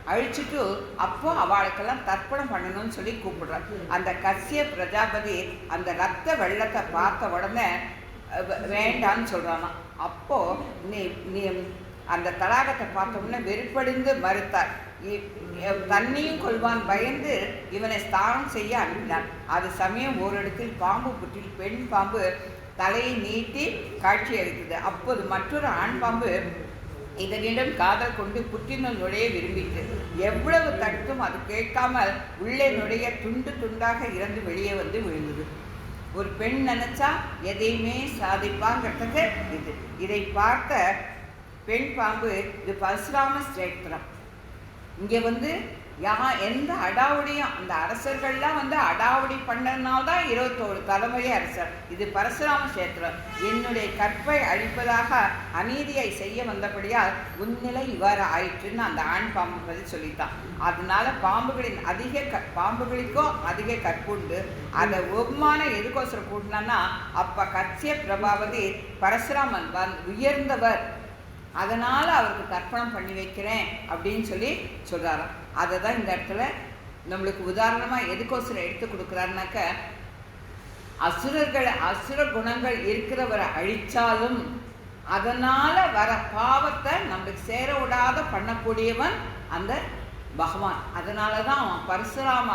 அழிச்சுட்டு அப்போ அவளுக்கெல்லாம் தர்ப்பணம் பண்ணணும்னு சொல்லி கூப்பிடுறான். அந்த கஸ்ய பிரஜாபதி அந்த ரத்த வெள்ளத்தை பார்த்த உடனே வேண்டான்னு சொல்கிறானா. அப்போது நீ அந்த தடாகத்தை பார்த்த உடனே வெறுப்படைந்து மறுத்தார். தண்ணியும் கொள்வான் பயந்து இவனை ஸ்தானம் செய்ய அனுப்பினான். அது சமயம் ஓரிடத்தில் பாம்பு புற்றில் பெண் பாம்பு தலையை நீட்டி காட்சி அளித்தது. அப்போது மற்றொரு ஆண் பாம்பு இதனிடம் காதல் கொண்டு புற்றினுள் நுழைய விரும்பிட்டு எவ்வளவு தடுத்தும் அது கேட்காமல் உள்ளே நுழைய துண்டு துண்டாக இறந்து வெளியே வந்து விழுந்தது. ஒரு பெண் நினைச்சா எதையுமே சாதிப்பாங்கிறதுக்கு இதை பார்த்த பெண் பாம்பு இது பரசுராம ஸ்தோத்திரம். இங்கே எந்த அடாவடியும் அந்த அரசர்கள்லாம் அடாவடி பண்ணனால்தான் 21 தலைமுறை அரசர். இது பரசுராம கஷேத்திரம். என்னுடைய கற்பை அழிப்பதாக அநீதியை செய்ய வந்தபடியால் உன்னிலை இவ்வாறு ஆயிற்றுன்னு அந்த ஆண் பாம்பு பற்றி சொல்லித்தான். அதனால பாம்புகளுக்கும் அதிக கற்புண்டு. அதை ஒவ்வானம் எதுக்கோசரம் கூட்டினான்னா அப்போ கட்சிய பிரபாவதி பரசுராமன் உயர்ந்தவர், அதனால் அவருக்கு தர்ப்பணம் பண்ணி வைக்கிறேன் அப்படின்னு சொல்லி சொல்கிறாராம். அதை தான் இந்த இடத்துல நம்மளுக்கு உதாரணமாக எதுக்கோசரம் எடுத்து கொடுக்குறாருனாக்க, அசுர குணங்கள் இருக்கிறவரை அழிச்சாலும் அதனால் வர பாவத்தை நம்மளுக்கு சேர விடாத பண்ணக்கூடியவன் அந்த பகவான். அதனால தான் அவன் பரசுராம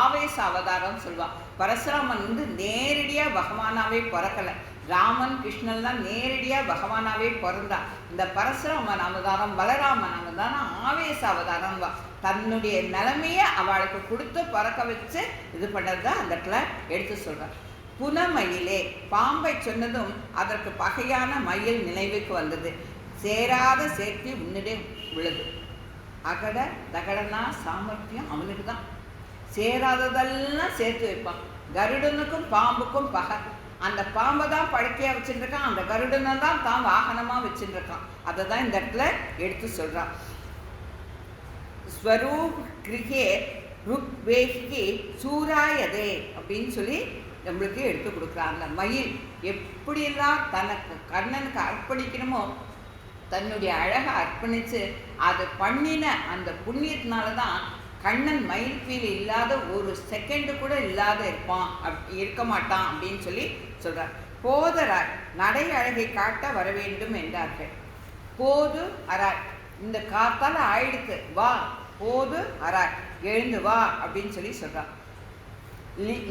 ஆவேச அவதாரம் சொல்லுவான். பரசுராமன் நேரடியாக பகவானாவே பிறக்கலை. ராமன் கிருஷ்ணன் தான் நேரடியாக பகவானாவே பிறந்தான். இந்த பரசுராமன் அவதாரம் பலராமன் அவதாரம் ஆவேச அவதாரம் தன்னுடைய நிலைமையை அவளுக்கு கொடுத்து பறக்க வச்சு இது பண்ணது தான் அந்த இடத்துல எடுத்து சொல்கிறார். புனமயிலே பாம்பை சொன்னதும் அதற்கு பகையான மயில் நினைவுக்கு வந்தது. சேராத சேர்த்தி உன்னிடே விழுது. அகட தகடனா சாமர்த்தியம் அவனுக்கு தான். சேராததெல்லாம் சேர்த்து வைப்பான். கருடனுக்கும் பாம்புக்கும் பகை. அந்த பாம்பை தான் படுக்கையாக வச்சுருக்கான், அந்த கருடனை தான் தான் வாகனமாக வச்சுருக்கான். அதை தான் இந்த இடத்துல எடுத்து சொல்கிறான். ஸ்வரூப் கிரிகே ருக்வேகி சூராயதே அப்படின்னு சொல்லி நம்மளுக்கு எடுத்து கொடுக்குறான். அந்த மயில் எப்படியெல்லாம் தனக்கு கண்ணனுக்கு அர்ப்பணிக்கணுமோ தன்னுடைய அழகை அர்ப்பணித்து அதை பண்ணின அந்த புண்ணியத்தினால தான் கண்ணன் மயில் ஃபீல் இல்லாத ஒரு செகண்டு கூட இல்லாத இருக்க மாட்டான் அப்படின்னு சொல்லி சொல்கிறார். போதராய் நடை அழகை காட்ட வர வேண்டும் என்றார்கள். போது அராய், இந்த காத்தால் ஆயிடுத்து, வா போது அராய், எழுந்து வா அப்படின்னு சொல்லி சொல்கிறான்.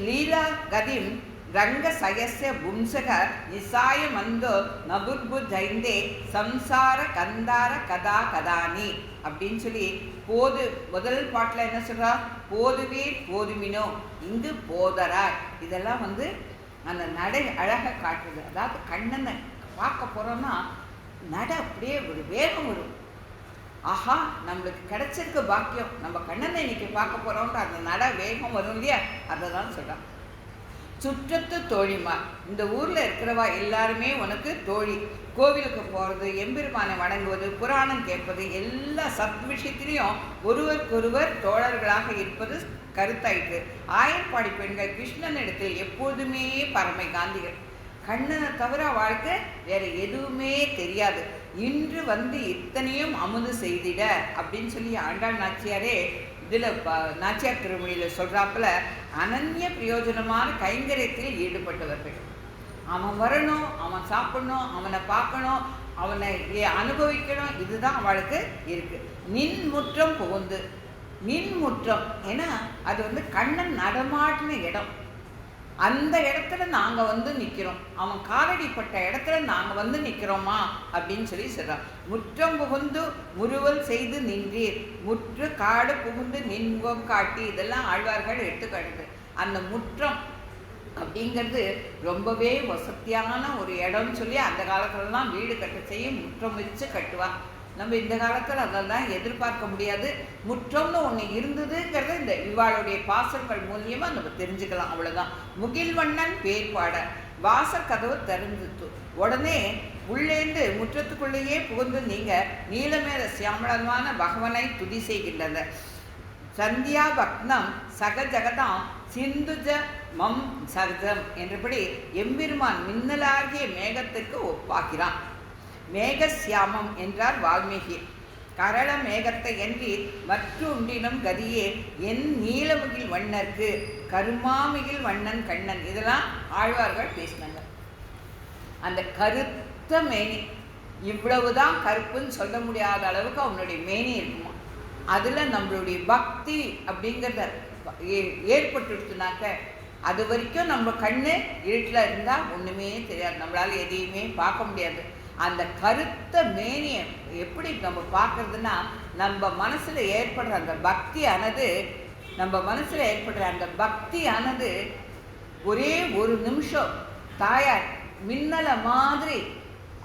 லீலா கதிம் ரங்க சயஸ்ய பும்சக நிசாய மந்தோ நபுர்பு ஜைந்தே சம்சார கந்தார கதா கதானி அப்படின்னு சொல்லி போது முதல் பாட்டில் என்ன சொல்கிறா? போதுவீர் போதுமினோ, இங்கு போதராய். இதெல்லாம் அந்த நடை அழகை காட்டுது. அதாவது கண்ணனை பார்க்க போகிறோன்னா நடை அப்படியே ஒரு வேகம் வரும். ஆஹா, நம்மளுக்கு கிடைச்சிருக்க பாக்கியம், நம்ம கண்ணனை இன்னைக்கு பார்க்க போகிறோம்ன்ற அந்த நட வேகம் வரும் இல்லையா, அதை தான் சொல்கிறான். சுற்றத்து தோழிமா, இந்த ஊரில் இருக்கிறவா எல்லாருமே உனக்கு தோழி. கோவிலுக்கு போகிறது, எம்பெருமானை வணங்குவது, புராணம் கேட்பது, எல்லா சத் விஷயத்திலையும் ஒருவருக்கொருவர் தோழர்களாக இருப்பது கருத்தாயிற்று. ஆயர்பாடி பெண்கள் கிருஷ்ணனிடத்தில் எப்போதுமே பரமை காந்திகள். கண்ணனை தவிர வாழ்க்கை வேற எதுவுமே தெரியாது. இன்று இத்தனையும் அமுது செய்திட அப்படின்னு சொல்லி ஆண்டாள் நாச்சியாரே இதில் நாச்சியார் திருமொழியில் சொல்கிறாப்புல, அனன்ய பிரயோஜனமான கைங்கரியத்தில் ஈடுபட்டவர்கள். அவன் வரணும், அவன் சாப்பிடணும், அவனை பார்க்கணும், அவனை அனுபவிக்கணும், இதுதான் அவளுக்கு இருக்குது. நின் முற்றம் புகுந்து, நின் முற்றம் ஏன்னா அது கண்ணன் நடமாட்டின இடம். அந்த இடத்துல நாங்கள் நிற்கிறோம், அவன் காலடிப்பட்ட இடத்துல நாங்கள் நிற்கிறோமா அப்படின்னு சொல்லி சொல்கிறோம். முற்றம் புகுந்து முறுவல் செய்து நின்றீர், முற்று காடு புகுந்து நின்வம் காட்டி, இதெல்லாம் ஆழ்வார்கள் எடுத்துக்காட்டுது. அந்த முற்றம் அப்படிங்கிறது ரொம்பவே வசதியான ஒரு இடம்னு சொல்லி அந்த காலத்துலலாம் வீடு கட்ட செய்ய முற்றம் வச்சு கட்டுவான். நம்ம இந்த காலத்தில் அதெல்லாம் எதிர்பார்க்க முடியாது. முற்றம்னு ஒன்று இருந்ததுங்கிறத இந்த இவாளுடைய பாசங்கள் மூலியமாக நம்ம தெரிஞ்சுக்கலாம், அவ்வளோதான். முகில்வண்ணன் பேர் பாட வாசல் கதவு திறந்துட்டு உடனே உள்ளேந்து முற்றத்துக்குள்ளேயே புகுந்து நீங்கள் நீலமேல சியாமளமான பகவனை துதி செய்கின்றனர். சந்தியா பக்னம் சகஜகதாம் சிந்துஜ மம் சகஜம் என்றபடி எம்பெருமான் மின்னலாகிய மேகத்திற்கு ஒப்பாகிறான். மேகசியாமம் என்றார் வால்மீகி. கரள மேகத்தை என்று மற்றொன்றினும் கதியே என் நீலமுகில் வண்ணர்க்கு கருமாமிகில் வண்ணன் கண்ணன், இதெல்லாம் ஆழ்வார்கள் பேசினாங்க. அந்த கருத்த மேனி, இவ்வளவுதான் கருப்புன்னு சொல்ல முடியாத அளவுக்கு அவனுடைய மேனி இருக்குமா. அதில் நம்மளுடைய பக்தி அப்படிங்கிறத ஏற்பட்டுடுச்சுனாக்க அது வரைக்கும் நம்ம கண்ணு இருட்டில் இருந்தால் ஒன்றுமே தெரியாது, நம்மளால் எதையுமே பார்க்க முடியாது. அந்த கருத்த மேனியை எப்படி நம்ம பார்க்குறதுன்னா, நம்ம மனசில் ஏற்படுற அந்த பக்தியானது ஒரே ஒரு நிமிஷம் தாயார் மின்னலை மாதிரி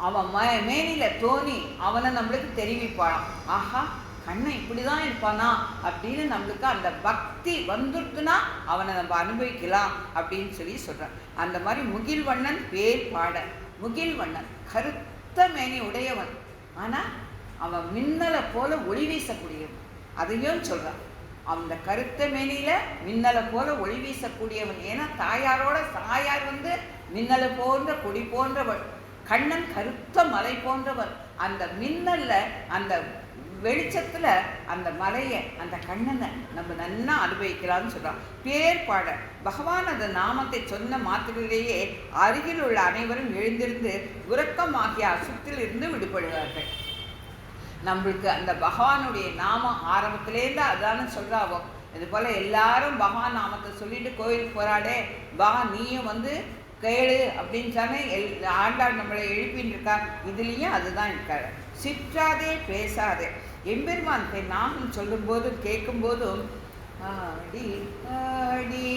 அவன் மேனியில் தோணி அவனை நம்மளுக்கு தெரிவிப்பாளாம். ஆஹா, கண்ணன் இப்படி தான் இருப்பானா அப்படின்னு நம்மளுக்கு அந்த பக்தி வந்துடுதுன்னா அவனை நம்ம அனுபவிக்கலாம் அப்படின்னு சொல்லி சொல்கிறான். அந்த மாதிரி முகில்வண்ணன் பேர் பாட, முகில்வண்ணன் கருத்த மேனி உடையவன், ஆனால் அவன் மின்னலை போல ஒளி வீசக்கூடியவன், அதையும் சொல்கிறான். அந்த கருத்த மேனியில் மின்னலை போல ஒளி வீசக்கூடியவன். ஏன்னா தாயாரோட தாயார் மின்னலை போன்ற கொடி போன்றவன், கண்ணன் கருத்த மலை போன்றவன். அந்த மின்னல்ல அந்த வெளிச்சத்தில் அந்த மலையை அந்த கண்ணனை நம்ம நன்னா அனுபவிக்கலாம்னு சொல்கிறோம். பேர் பாட பகவான் அந்த நாமத்தை சொன்ன மாத்திரையிலேயே அருகில் உள்ள அனைவரும் எழுந்திருந்து உறக்கமாகிய அசுத்திலிருந்து விடுபடுவார்கள். நம்மளுக்கு அந்த பகவானுடைய நாமம் ஆரம்பத்திலேருந்து அதானே சொல்கிறாவோ. இது போல் எல்லாரும் பகவான் நாமத்தை சொல்லிட்டு கோயிலுக்கு போகிறாடே, பா நீயும் வந்து கேளு அப்படின்னு சொன்னால் ஆண்டாள் நம்மளை எழுப்பின்னு இருக்கா. இதுலேயும் அதுதான் இருக்காரு. சிற்றாதே பேசாதே. எம்பெருமான் நாமம் சொல்லும்போதும் கேட்கும்போதும் ஆடி ஆடி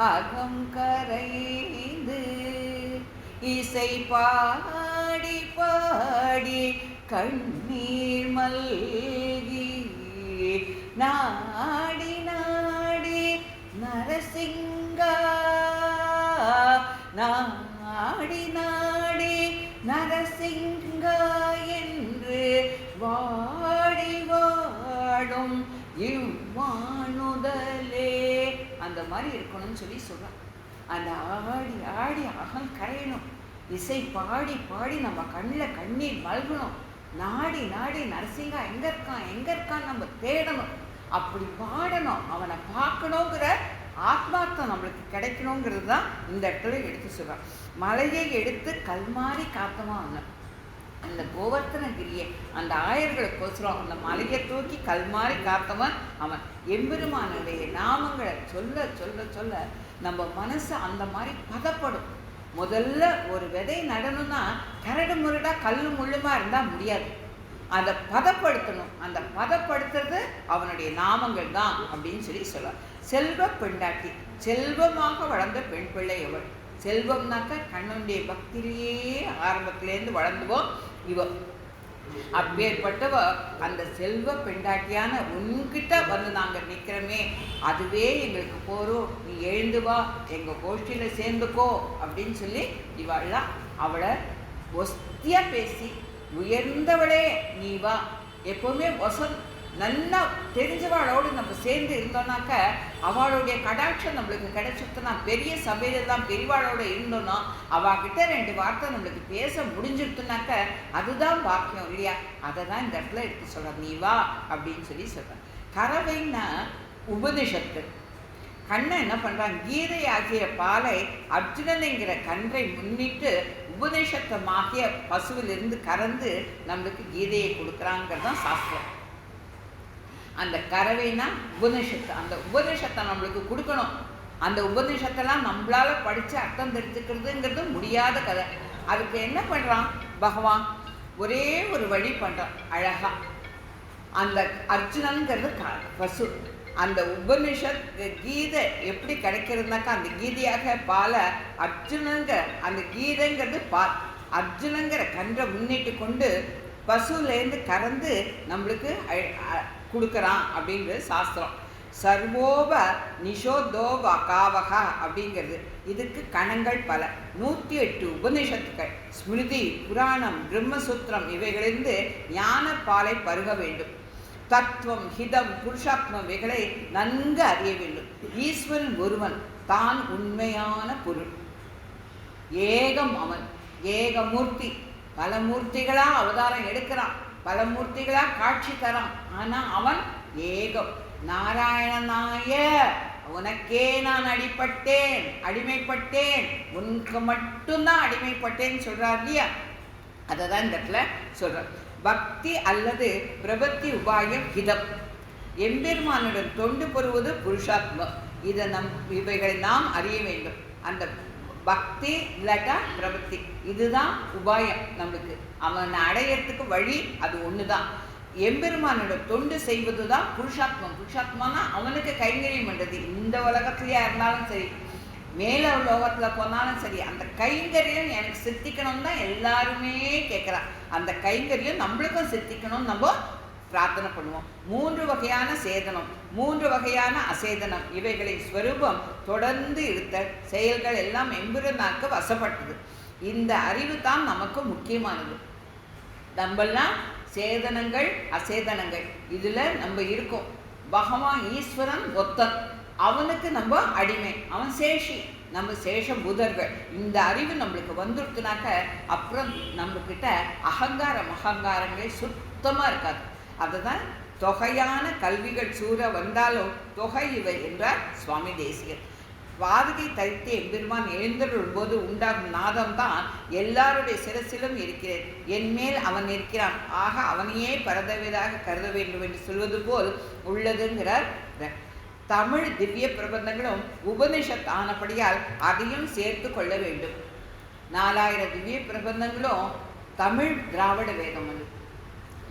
அகம் கரைந்து இசை பாடி பாடி கண்ணீர் மல்கி நாடி நாடி நரசிங்கா நாடி நாடி நரசிங்கா என்று வாடி வாடும் இவ்வாணுதலே அந்த மாதிரி இருக்கணும்னு சொல்லி சொல்கிறான். அந்த ஆடி ஆடி அகம் கரையணும், இசை பாடி பாடி நம்ம கண்ணில் கண்ணீர் மல்கணும், நாடி நாடி நரசிங்கா எங்கே இருக்கான்னு நம்ம தேடணும், அப்படி பாடணும், அவனை பார்க்கணுங்கிற ஆத்மார்த்தம் நம்மளுக்கு கிடைக்கணுங்கிறது தான் இந்த இடத்துல எடுத்து சொல்கிறான். மலையை எடுத்து கல்மாரி காத்தமாக அந்த கோவர்த்தனகிரியை அந்த ஆயர்களுக்கோசரம் அந்த மலையை தூக்கி கல்மாரி காத்தவன் அவன். எம்பெருமானுடைய நாமங்களை சொல்ல சொல்ல சொல்ல நம்ம மனசு அந்த மாதிரி பதப்படும். முதல்ல ஒரு விதை நடணும்னா கரடு முரடா கல்லு முள்ளுமா இருந்தால் முடியாது. அதை பதப்படுத்தணும். அந்த பதப்படுத்துறது அவனுடைய நாமங்கள் தான் அப்படின்னு சொல்லி சொல்லுவார். செல்வ பெண்டாட்டி, செல்வமாக வளர்ந்த பெண் பிள்ளை அவள். செல்வம்னாக்க கண்ணனுடைய பக்தியிலேயே ஆரம்பத்திலேருந்து வளர்ந்துவோம் இவ. அப்பேற்பட்டவ அந்த செல்வ பெண்டாட்டியான உன்கிட்ட வந்து நாங்கள் நிற்கிறோமே, அதுவே எங்களுக்கு போகிறோம், நீ எழுந்து வா, எங்கள் கோஷ்டியில் சேர்ந்துக்கோ அப்படின்னு சொல்லி இவள்லாம் அவளை ஒஸ்தியாக பேசி, உயர்ந்தவளே நீ வா, எப்போவுமே நல்லா தெரிஞ்சவாளோடு நம்ம சேர்ந்து இருந்தோம்னாக்க அவளுடைய கடாட்சம் நம்மளுக்கு கிடைச்சிட்டுனா, பெரிய சபையில தான் பெரியவாளோட இருந்தோன்னா அவகிட்ட 2 வார்த்தை நம்மளுக்கு பேச முடிஞ்சிருத்துனாக்க அதுதான் பாக்கியம் இல்லையா? அதை தான் இந்த இடத்துல எடுத்து சொல்கிறேன், நீ வா அப்படின்னு சொல்லி சொல்கிறேன். கறவைன்னா உபனிஷத்து. கண்ணன் என்ன பண்ணுறான், கீதை ஆகிய பாலை அர்ஜுனனுங்கிற கன்றை முன்னிட்டு உபநிஷத்தமாகிய பசுவிலிருந்து கறந்து நம்மளுக்கு கீதையை கொடுக்குறாங்கிறது தான் சாஸ்திரம். அந்த கறவைனா உபநிஷத்து, அந்த உபநிஷத்தை நம்மளுக்கு கொடுக்கணும். அந்த உபநிஷத்தெல்லாம் நம்மளால படித்து அர்த்தம் தெரிஞ்சுக்கிறதுங்கிறது முடியாத கதை. அதுக்கு என்ன பண்ணுறான் பகவான், ஒரே ஒரு வழி பண்ணுறான் அழகா. அந்த அர்ஜுனங்கிறது பசு. அந்த உபனிஷத் கீதை எப்படி கிடைக்கிறதுனாக்கா அந்த கீதையாக பாலை அர்ஜுனங்க, அந்த கீதைங்கிறது பால், அர்ஜுனங்கிற கன்றை முன்னிட்டு கொண்டு பசுலேருந்து கறந்து நம்மளுக்கு கொடுக்குறான் அப்படிங்கிறது சாஸ்திரம். சர்வோப நிஷோதோப காவகா அப்படிங்கிறது. இதுக்கு கணங்கள் பல, 108 உபநிஷத்துக்கள், ஸ்மிருதி, புராணம், பிரம்மசூத்திரம் இவைகளிலிருந்து ஞான பாலை பருக வேண்டும். தத்துவம், ஹிதம், புருஷாத்மம் இவைகளை நன்கு அறிய வேண்டும். ஈஸ்வரன் ஒருவன், தான் உண்மையான பொருள். ஏகம் அவன், ஏகமூர்த்தி. பல மூர்த்திகளாக அவதாரம் எடுக்கிறான், பல மூர்த்திகளாக காட்சி தரான். ஆனால் அவன் ஏகம். நாராயணனாய உனக்கே நான் அடிமைப்பட்டேன், உனக்கு மட்டும்தான் அடிமைப்பட்டேன்னு சொல்கிறார் இல்லையா? அதை தான் இந்த இடத்துல சொல்கிறார். பக்தி அல்லது பிரபத்தி உபாயம் ஹிதம். எம்பெருமானுடன் தொண்டு பெறுவது புருஷாத்மம். இவைகளை நாம் அறிய வேண்டும். அந்த பக்தி இல்லாட்டா பிரபத்தி, இதுதான் உபாயம். நம்மளுக்கு அவனை அடையறதுக்கு வழி அது ஒன்று தான். எம்பெருமானோட தொண்டு செய்வது தான் புருஷாத்மம். புருஷாத்மானா அவனுக்கு கைங்கரியம் பண்ணுறது. இந்த உலகத்துலையா இருந்தாலும் சரி, மேலே லோகத்தில் போனாலும் சரி, அந்த கைங்கரியம் எனக்கு சித்திக்கணும்னு தான் எல்லாருமே கேட்குறான். அந்த கைங்கரியம் நம்மளுக்கும் சித்திக்கணும்னு நம்ம பிரார்த்தனை பண்ணுவோம். 3 வகையான சேதனம், 3 வகையான அசேதனம், இவைகளின் ஸ்வரூபம் தொடர்ந்து இருத்தல் செயல்கள் எல்லாம் எம்பெருமானுக்கு வசப்பட்டது. இந்த அறிவு தான் நமக்கு முக்கியமானது. நம்மெல்லாம் சேதனங்கள் அசேதனங்கள் இதில் நம்ம இருக்கோம். பகவான் ஈஸ்வரன் ஒத்தன், அவனுக்கு நம்ம அடிமை, அவன் சேஷி, நம்ம சேஷ பூதர்கள். இந்த அறிவு நம்மளுக்கு வந்துடுத்துனாக்க அப்புறம் நம்மக்கிட்ட அகங்காரங்கள் சுத்தமாக இருக்காது. அதுதான் தொகையான கல்விகள் சூற வந்தாலும் தொகை இவை என்றார் சுவாமி தேசிகர். வாதுகை தரித்து எம்பெருமான் எழுந்தருளும் போது உண்டாகும் நாதம்தான் எல்லாருடைய சிரசிலும் இருக்கிறேன், என்மேல் அவன் இருக்கிறான், ஆக அவனையே பரதவிதாக கருத வேண்டும் என்று சொல்வது போல் உள்ளதுங்கிறார். தமிழ் திவ்ய பிரபந்தங்களும் உபனிஷத் ஆனபடியால் அதையும் சேர்த்து கொள்ள வேண்டும். 4000 திவ்ய பிரபந்தங்களும் தமிழ் திராவிட வேதம். அது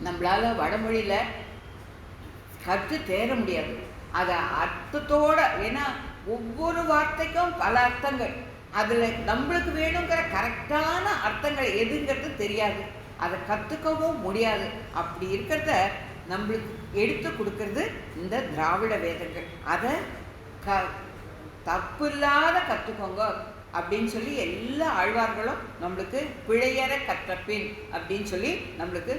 நம்மளால வடமொழியில் கற்று தேர முடியாது. அதை அர்த்தத்தோட, ஏன்னா ஒவ்வொரு வார்த்தைக்கும் பல அர்த்தங்கள், அதில் நம்மளுக்கு வேணுங்கிற கரெக்டான அர்த்தங்கள் எதுங்கிறது தெரியாது, அதை கற்றுக்கவும் முடியாது. அப்படி இருக்கிறத நம்மளுக்கு எடுத்து கொடுக்கறது இந்த திராவிட வேதங்கள். அதை தப்பு இல்லாத கற்றுக்கோங்க அப்படின்னு சொல்லி எல்லா ஆழ்வார்களும் நம்மளுக்கு பிழையற கற்றப்பின் அப்படின்னு சொல்லி நம்மளுக்கு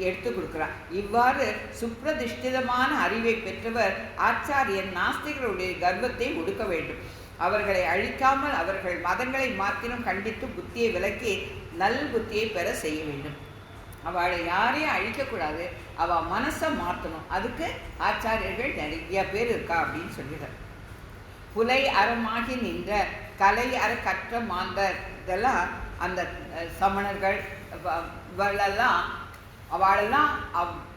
எடுத்து கொடுக்குறார். இவ்வாறு சுப்ரதிஷ்டிதமான அறிவை பெற்றவர் ஆச்சாரியன் நாஸ்திகருடைய கர்வத்தை ஒடுக்க வேண்டும். அவர்களை அழிக்காமல் அவர்கள் மதங்களை மாத்திரம் கண்டித்து புத்தியை விலக்கி நல் புத்தியை பெற செய்ய வேண்டும். அவளை யாரையும் அழிக்கக்கூடாது, அவள் மனசை மாற்றணும். அதுக்கு ஆச்சாரியர்கள் நிறைய பேர் இருக்கா அப்படின்னு சொல்கிறார். புலை அறமாகி நின்ற கலை அற கற்ற மாந்தர், இதெல்லாம் அந்த சமணர்கள் இவளெல்லாம் அவளெல்லாம்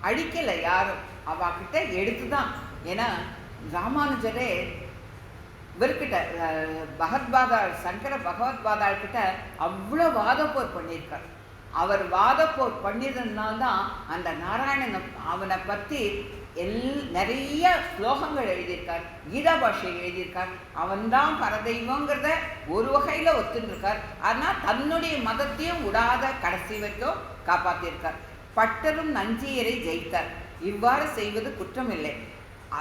அழிக்கலை யாரும், அவகிட்ட எடுத்து தான். ஏன்னா ராமானுஜரே இவர்கிட்ட பகவத்பாதாள் சங்கர பகவத்பாதாள்கிட்ட அவ்வளோ வாதப்போர் பண்ணியிருக்கார். அவர் வாதப்போர் பண்ணியதுனால்தான் அந்த நாராயணன் அவனை பற்றி நிறைய ஸ்லோகங்கள் எழுதியிருக்கார், கீதா பாஷையை எழுதியிருக்கார். அவன்தான் பரதெய்வங்கிறத ஒரு வகையில் ஒத்துருக்கார். ஆனால் தன்னுடைய மதத்தையும் விடாத கடைசி வரைக்கும் காப்பாற்றியிருக்கார். பட்டரும் நஞ்சியரை ஜெயித்தார். இவ்வாறு செய்வது குற்றமில்லை.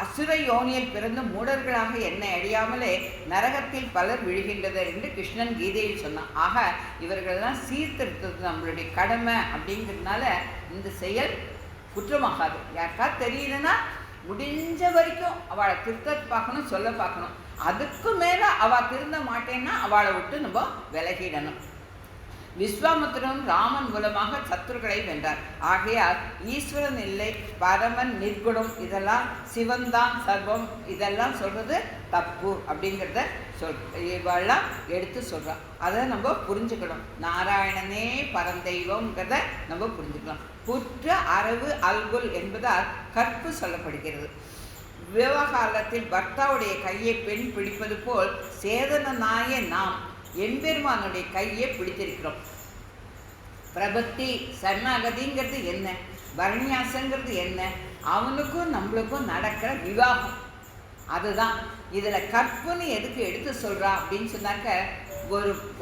அசுர யோனியில் பிறந்த மூடர்களாக என்னை அழியாமலே நரகத்தில் பலர் விழுகின்றனர் என்று கிருஷ்ணன் கீதையில் சொன்னான். ஆக இவர்களெல்லாம் சீர்திருத்தது நம்மளுடைய கடமை அப்படிங்கிறதுனால இந்த செயல் குற்றமாகாது. யாருக்கா தெரியலன்னா முடிஞ்ச வரைக்கும் அவளை திருத்த பார்க்கணும், சொல்ல பார்க்கணும். அதுக்கு மேலே அவள் திருந்த மாட்டேன்னா அவளை விட்டு நம்ம விலகிடணும். விஸ்வாமித்திரன் ராமன் மூலமாக சத்துருக்களை வென்றார். ஆகையால் ஈஸ்வரன் இல்லை, பரமன் நிர்குணம், இதெல்லாம் சிவன்தான் சர்வம், இதெல்லாம் சொல்கிறது தப்பு அப்படிங்கிறத இவெல்லாம் எடுத்து சொல்கிறான். அதை நம்ம புரிஞ்சுக்கணும். நாராயணனே பரந்தெய்வம்ங்கிறத நம்ம புரிஞ்சுக்கலாம். புற்ற அரவு அல்குல் என்பதால் கற்பு சொல்லப்படுகிறது. விவகாரத்தில் பர்த்தாவுடைய கையை பெண் பிடிப்பது போல் சேதனனாய நாம் எம்பெருமானுடைய கையை பிடித்திருக்கிறோம். பிரபத்தி சரணாகதிங்கிறது என்ன, பரண்யாசங்கிறது என்ன, அவனுக்கும் நம்மளுக்கும் நடக்கிற விவாகம் அதுதான். இதில் கற்புன்னு எதுக்கு எடுத்து சொல்கிறா அப்படின்னு சொன்னாக்க,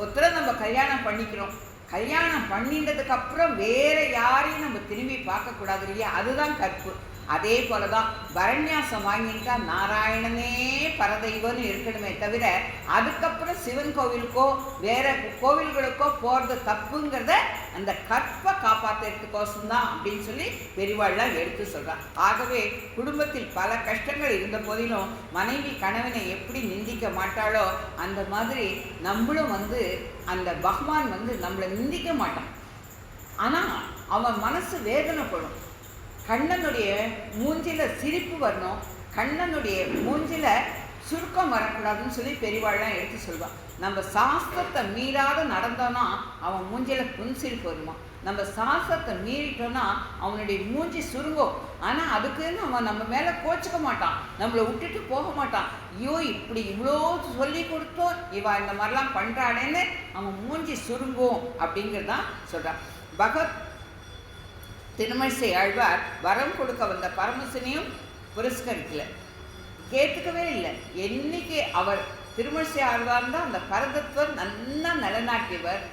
ஒருத்தரை நம்ம கல்யாணம் பண்ணிக்கிறோம், கல்யாணம் பண்ணிட்டதுக்கு அப்புறம் வேற யாரையும் நம்ம திரும்பி பார்க்கக்கூடாது இல்லையா, அதுதான் கற்பு. அதே போல தான் பரண்யாசம் வாங்கிட்டா நாராயணனே பரதெய்வம்னு இருக்கணுமே தவிர அதுக்கப்புறம் சிவன் கோவிலுக்கோ வேற கோவில்களுக்கோ போகிறது தப்புங்கிறத அந்த கற்பை காப்பாற்றுறதுக்கோசம்தான் அப்படின்னு சொல்லி பெரியவாள்லாம் எடுத்து சொல்கிறான். ஆகவே குடும்பத்தில் பல கஷ்டங்கள் இருந்த போதிலும் மனைவி கணவனை எப்படி நிந்திக்க மாட்டாளோ அந்த மாதிரி நம்மளும் அந்த பகவான் நம்மளை நிந்திக்க மாட்டான். ஆனால் அவன் மனசு வேதனைப்படும். கண்ணனுடைய மூஞ்சில சிரிப்பு வரணும், கண்ணனுடைய மூஞ்சில சுருக்கம் வரக்கூடாதுன்னு சொல்லி பெரியவாள்லாம் எடுத்து சொல்லுவான். நம்ம சாஸ்திரத்தை மீறாத நடந்தோன்னா அவன் மூஞ்சில புன்சிரிப்பு வருமா, நம்ம சாஸ்திரத்தை மீறிட்டோன்னா அவனுடைய மூஞ்சி சுருங்கும். ஆனால் அதுக்குன்னு அவன் நம்ம மேலே கோச்சிக்க மாட்டான், நம்மளை விட்டுட்டு போக மாட்டான். ஐயோ இப்படி இவ்வளோ சொல்லி கொடுத்தோம் இவா இந்த மாதிரிலாம் பண்ணுறானேன்னு அவன் மூஞ்சி சுருங்கும் அப்படிங்கிறதான் சொல்கிறான். திருமழிசை ஆழ்வார் வரம் கொடுக்க வந்த பரமசிவனையும் புரஸ்கரிக்கல, கேட்டுக்கவே இல்லை. என்னைக்கு அவர் திருமழிசை ஆழ்வார் தான் அந்த பரதத்துவம் நல்லா நிலநாட்டியவர்.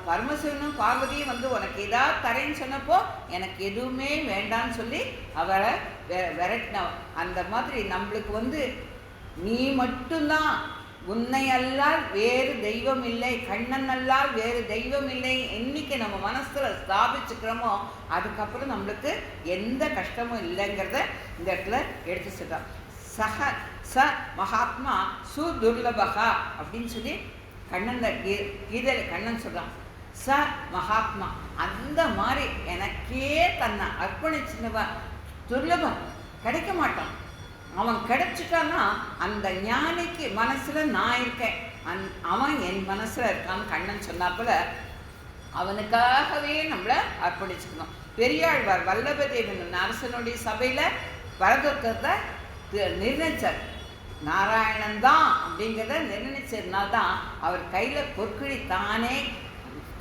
பரமசிவனும் பார்வதியும் உனக்கு ஏதாவது தரேன்னு சொன்னப்போ எனக்கு எதுவுமே வேண்டான்னு சொல்லி அவரை விரட்டினவர். அந்த மாதிரி நம்மளுக்கு நீ மட்டும்தான், உன்னை அல்லால் வேறு தெய்வம் இல்லை, கண்ணன் அல்லால் வேறு தெய்வம் இல்லை என்னைக்கு நம்ம மனசில் ஸ்தாபிச்சுக்கிறோமோ அதுக்கப்புறம் நம்மளுக்கு எந்த கஷ்டமும் இல்லைங்கிறத இந்த இடத்துல எடுத்து சொல்கிறான். ச மகாத்மா சுதுர்லபகா அப்படின்னு சொல்லி கண்ணன் கீதையில் கண்ணன் சொல்கிறான். ச மகாத்மா. அந்த மாதிரி எனக்கே தன்னை அர்ப்பணிச்சுனவன் துர்லபம், கிடைக்க மாட்டான். அவன் கிடைச்சிட்டான்னா அந்த ஞானிக்கு மனசுல நான் இருக்கேன், அவன் என் மனசுல இருக்கான்னு கண்ணன் சொன்னாப்புல அவனுக்காகவே நம்மளை அர்ப்பணிச்சுக்கணும். பெரியாழ்வார் வல்லபதேவன் அரசனுடைய சபையில பரதத்தை நிர்ணயிச்சார். நாராயணன் தான் அப்படிங்கிறத நிர்ணயிச்சதுனால்தான் அவர் கையில பொற்கிழி தானே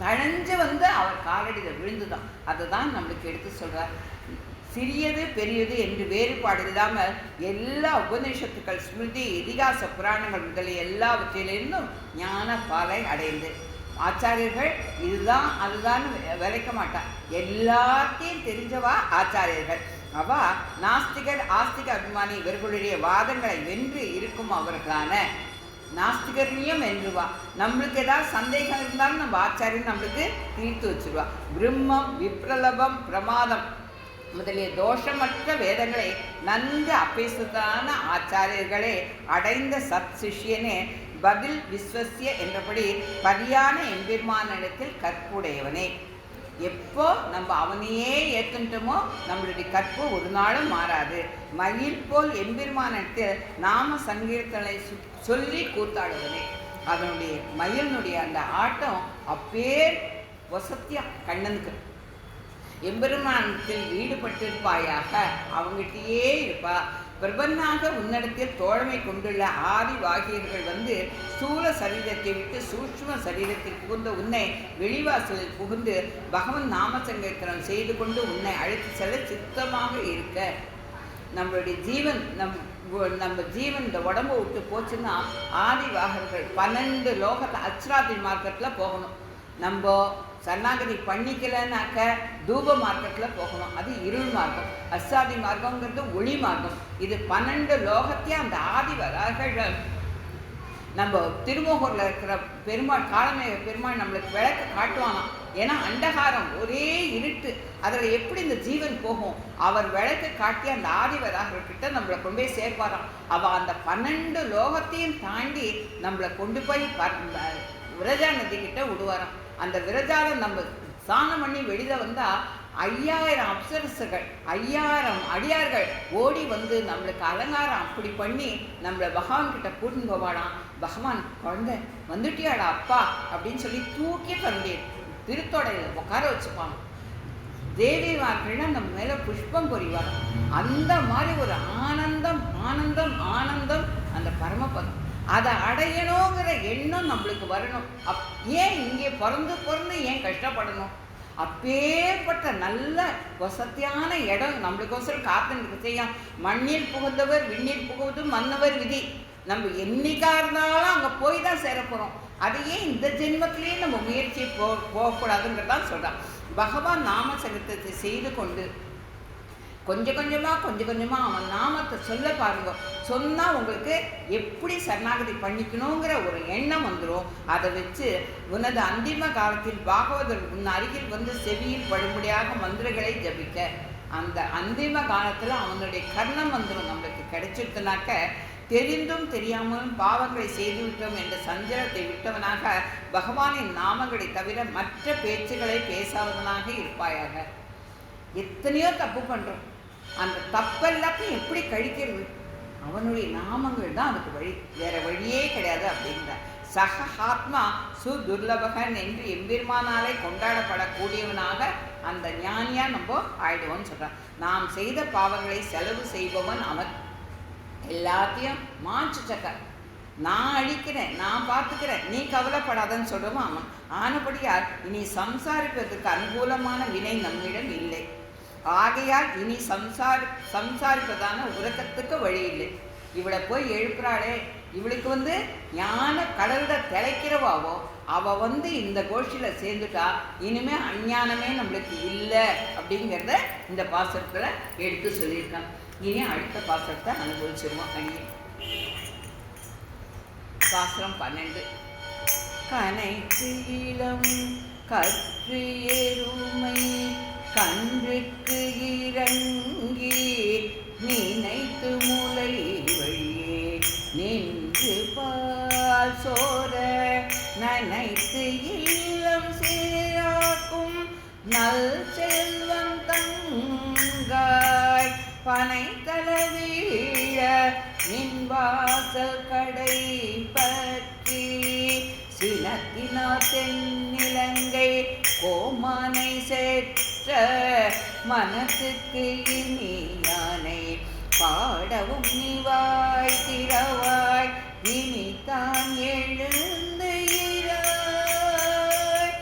தழைஞ்சு வந்து அவர் காலடியில் விழுந்துதான். அதுதான் நம்மளுக்கு எடுத்து சொல்றார். சிறியது பெரியது என்று வேறுபாடு இல்லாமல் எல்லா உபநிஷத்துக்கள், ஸ்மிருதி, இதிகாச புராணங்கள் முதலிய எல்லாவற்றிலிருந்தும் ஞான பாலை அடைந்து ஆச்சாரியர்கள் இதுதான் அதுதான் விளைக்க மாட்டான். எல்லாத்தையும் தெரிஞ்சவா ஆச்சாரியர்கள். அவ நாஸ்திகர் ஆஸ்திக அபிமானி இவர்களுடைய வாதங்களை வென்று இருக்கும் அவர்களான நாஸ்திகர்லையும் வென்றுவா. நம்மளுக்கு ஏதாவது சந்தேகம் இருந்தாலும் நம்ம ஆச்சாரியன் நம்மளுக்கு தீர்த்து வச்சிருவா. பிரம்மம், விப்ரலபம், பிரமாதம் முதலிய தோஷமற்ற வேதங்களை நன்கு அபேசுதான ஆச்சாரியர்களே அடைந்த சத் சிஷ்யனே பதில் விஸ்வசிய என்றபடி பரியான எம்பெருமானிடத்தில் கற்புடையவனே. எப்போ நம்ம அவனையே ஏற்றுட்டோமோ நம்மளுடைய கற்பு ஒரு நாளும் மாறாது. மயில் போல் எம்பெருமானிடத்தில் நாம சங்கீர்த்தனை சொல்லி கூத்தாடுவனே. அதனுடைய மயிலினுடைய அந்த ஆட்டம் அப்பேர் வசத்தியா கண்ணனுக்கு. எம்பெருமானத்தில் ஈடுபட்டிருப்பாயாக, அவங்ககிட்டயே இருப்பா. பிரபன்னாக உன்னிடத்தில் தோழமை கொண்டுள்ள ஆதி வாகியர்கள் வந்து ஸ்தூல சரீரத்தை விட்டு சூட்சும சரீரத்தில் புகுந்த உன்னை வெளிவாசலில் புகுந்து பகவன் நாம சங்கீர்த்தனம் செய்து கொண்டு உன்னை அழைத்து செல்ல சித்தமாக இருக்க. நம்மளுடைய ஜீவன் நம்ம ஜீவன் இந்த உடம்பை விட்டு போச்சுன்னா ஆதிவாகர்கள் 12 லோகத்தை அச்ராதி மார்க்கெட்டில் போகணும். நம்ம சரணாகதி பண்ணிக்கலன்னாக்க தூப மார்க்கெட்டில் போகணும், அது இருள் மார்க்கம். அசாதி மார்க்கங்கிறது ஒளி மார்க்கம். இது 12 லோகத்தையும் அந்த ஆதிவரார்கள் நம்ம திருமோகூரில் இருக்கிற பெருமாள், காலமே பெருமாள் நம்மளுக்கு விளக்கு காட்டுவானாம். ஏன்னா அண்டகாரம் ஒரே இருட்டு, அதில் எப்படி இந்த ஜீவன் போகும்? அவர் விளக்கு காட்டி அந்த ஆதிவராகர்கிட்ட நம்மளை கொண்டு போய் சேர்ப்பாராம். அவள் அந்த 12 லோகத்தையும் தாண்டி நம்மளை கொண்டு போய் விரஜா நதி கிட்ட விடுவாராம். அந்த விரஜாவில் நம்ம ஸ்நானம் பண்ணி வெளியில் வந்தால் 5000 அப்சரசுகள் 5000 அடியார்கள் ஓடி வந்து நம்மளுக்கு அலங்காரம் அப்படி பண்ணி நம்மளை பகவான்கிட்ட கூட்டின்னு போவாடாம். பகவான் குழந்தை வந்துட்டியாடா அப்பா அப்படின்னு சொல்லி தூக்கி தந்தி திருத்தொடையில் உட்கார வச்சுப்பாங்க. தேவிமார்கள்னா நம்ம மேலே புஷ்பம் பொறிவாங்க. அந்த மாதிரி ஒரு ஆனந்தம் ஆனந்தம் ஆனந்தம் அந்த பரமபதம். அதை அடையணுங்கிற எண்ணம் நம்மளுக்கு வரணும். ஏன் இங்கே பிறந்து ஏன் கஷ்டப்படணும்? அப்பேற்பட்ட நல்ல வசதியான இடம் நம்மளுக்கோசரம் காத்துட்டு செய்யும். மண்ணில் புகுந்தவர் விண்ணில் புகுவது மன்னவர் விதி. நம்ம என்னைக்கா இருந்தாலும் அங்கே போய் தான் சேர போகிறோம். அதையே இந்த ஜென்மத்திலேயே நம்ம முயற்சி போகக்கூடாதுங்கிறதான் சொல்கிறான். பகவான் நாம சங்கீர்த்தனத்தை செய்து கொண்டு கொஞ்சம் கொஞ்சமாக அவன் நாமத்தை சொல்ல பாருங்க. சொன்னால் உங்களுக்கு எப்படி சரணாகதி பண்ணிக்கணுங்கிற ஒரு எண்ணம் வந்துடும். அதை வச்சு உனது அந்திம காலத்தில் பாகவதர் உன் அருகில் வந்து செவியில் படும்படியாக மந்திரங்களை ஜபிக்க. அந்த அந்திம காலத்தில் அவனுடைய கர்ணம் வந்துடும். நம்மளுக்கு கிடைச்சிருந்தனாக்க தெரிந்தும் தெரியாமலும் பாவங்களை செய்து விட்டோம் என்ற சஞ்சலத்தை விட்டவனாக பகவானின் நாமங்களை தவிர மற்ற பேச்சுகளை பேசாதவனாக இருப்பாயாக. எத்தனையோ தப்பு பண்ணுறோம், அந்த தப்பெல்லாத்தையும் எப்படி கழிக்கிறது? அவனுடைய நாமங்கள் தான் அதுக்கு வழி, வேற வழியே கிடையாது அப்படிங்கிற. சக ஆத்மா சுதுர்லபகன் என்று எம்பெருமானாலே கொண்டாடப்படக்கூடியவனாக அந்த ஞானியா நம்ம ஆயிடுவோன்னு சொல்றான். நாம் செய்த பாவங்களை செலவு செய்பவன் அவன். எல்லாத்தையும் மாற்று சக்க நான் அழிக்கிறேன், நான் பார்த்துக்கிறேன், நீ கவலைப்படாதன்னு சொல்லுவான் அவன். ஆனபடியால் இனி சம்சாரிப்பதற்கு அனுகூலமான வினை நம்மிடம் இல்லை. ஆகையால் இனி சம்சாரிப்பதான உறக்கத்துக்கு வழி இல்லை. இவளை போய் எழுப்புறாளே, இவளுக்கு வந்து ஞான கடலில் திளைக்கிறவாவோ அவள் இந்த கோஷ்டியில் சேர்ந்துட்டா இனிமே அஞ்ஞானமே நம்மளுக்கு இல்லை அப்படிங்கிறத இந்த பாசுரத்தில் எடுத்து சொல்லியிருக்கான். இனி அடுத்த பாசுரத்தை அனுபவிச்சிருவோம். அணியே பாசுரம் 12. கனைத்து இளம் கற்று எருமை கன்றுக்கு இறங்கி நினைத்து முளை வழியே நின்று பால் சோர நனைத்து இல்லம் சேர் நல் செல்வம் தங்காய் பனை தலவீழ நின் வாசல் கடை பற்றி சினத்தினார் தென்னிலங்கை கோமானை சேற்ற மனத்துக்கு இனியானை பாடவும் நிவாய் திறவாய் இனித்தான் எழுந்து இராய்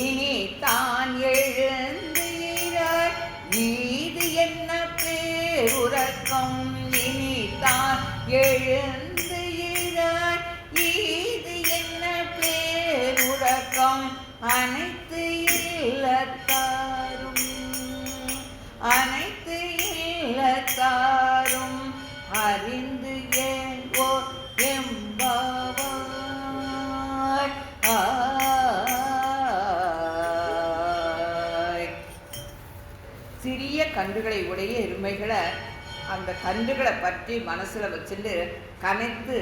இனித்தான் எழுந்து இராய் ஈது என்ன பேருறக்கம் இனித்தான் எழுந்து இராய் ஈது என்ன பேருறக்கம் அனைத்து இல்லத்தாரும் அனைத்து இல்லத்தாரும் அறிந்து ஏங்கோ எம்பாவாய். சிறிய கன்றுகளை உடைய எருமைகளை அந்த கன்றுகளை பற்றி மனசில் வச்சுட்டு கனைத்து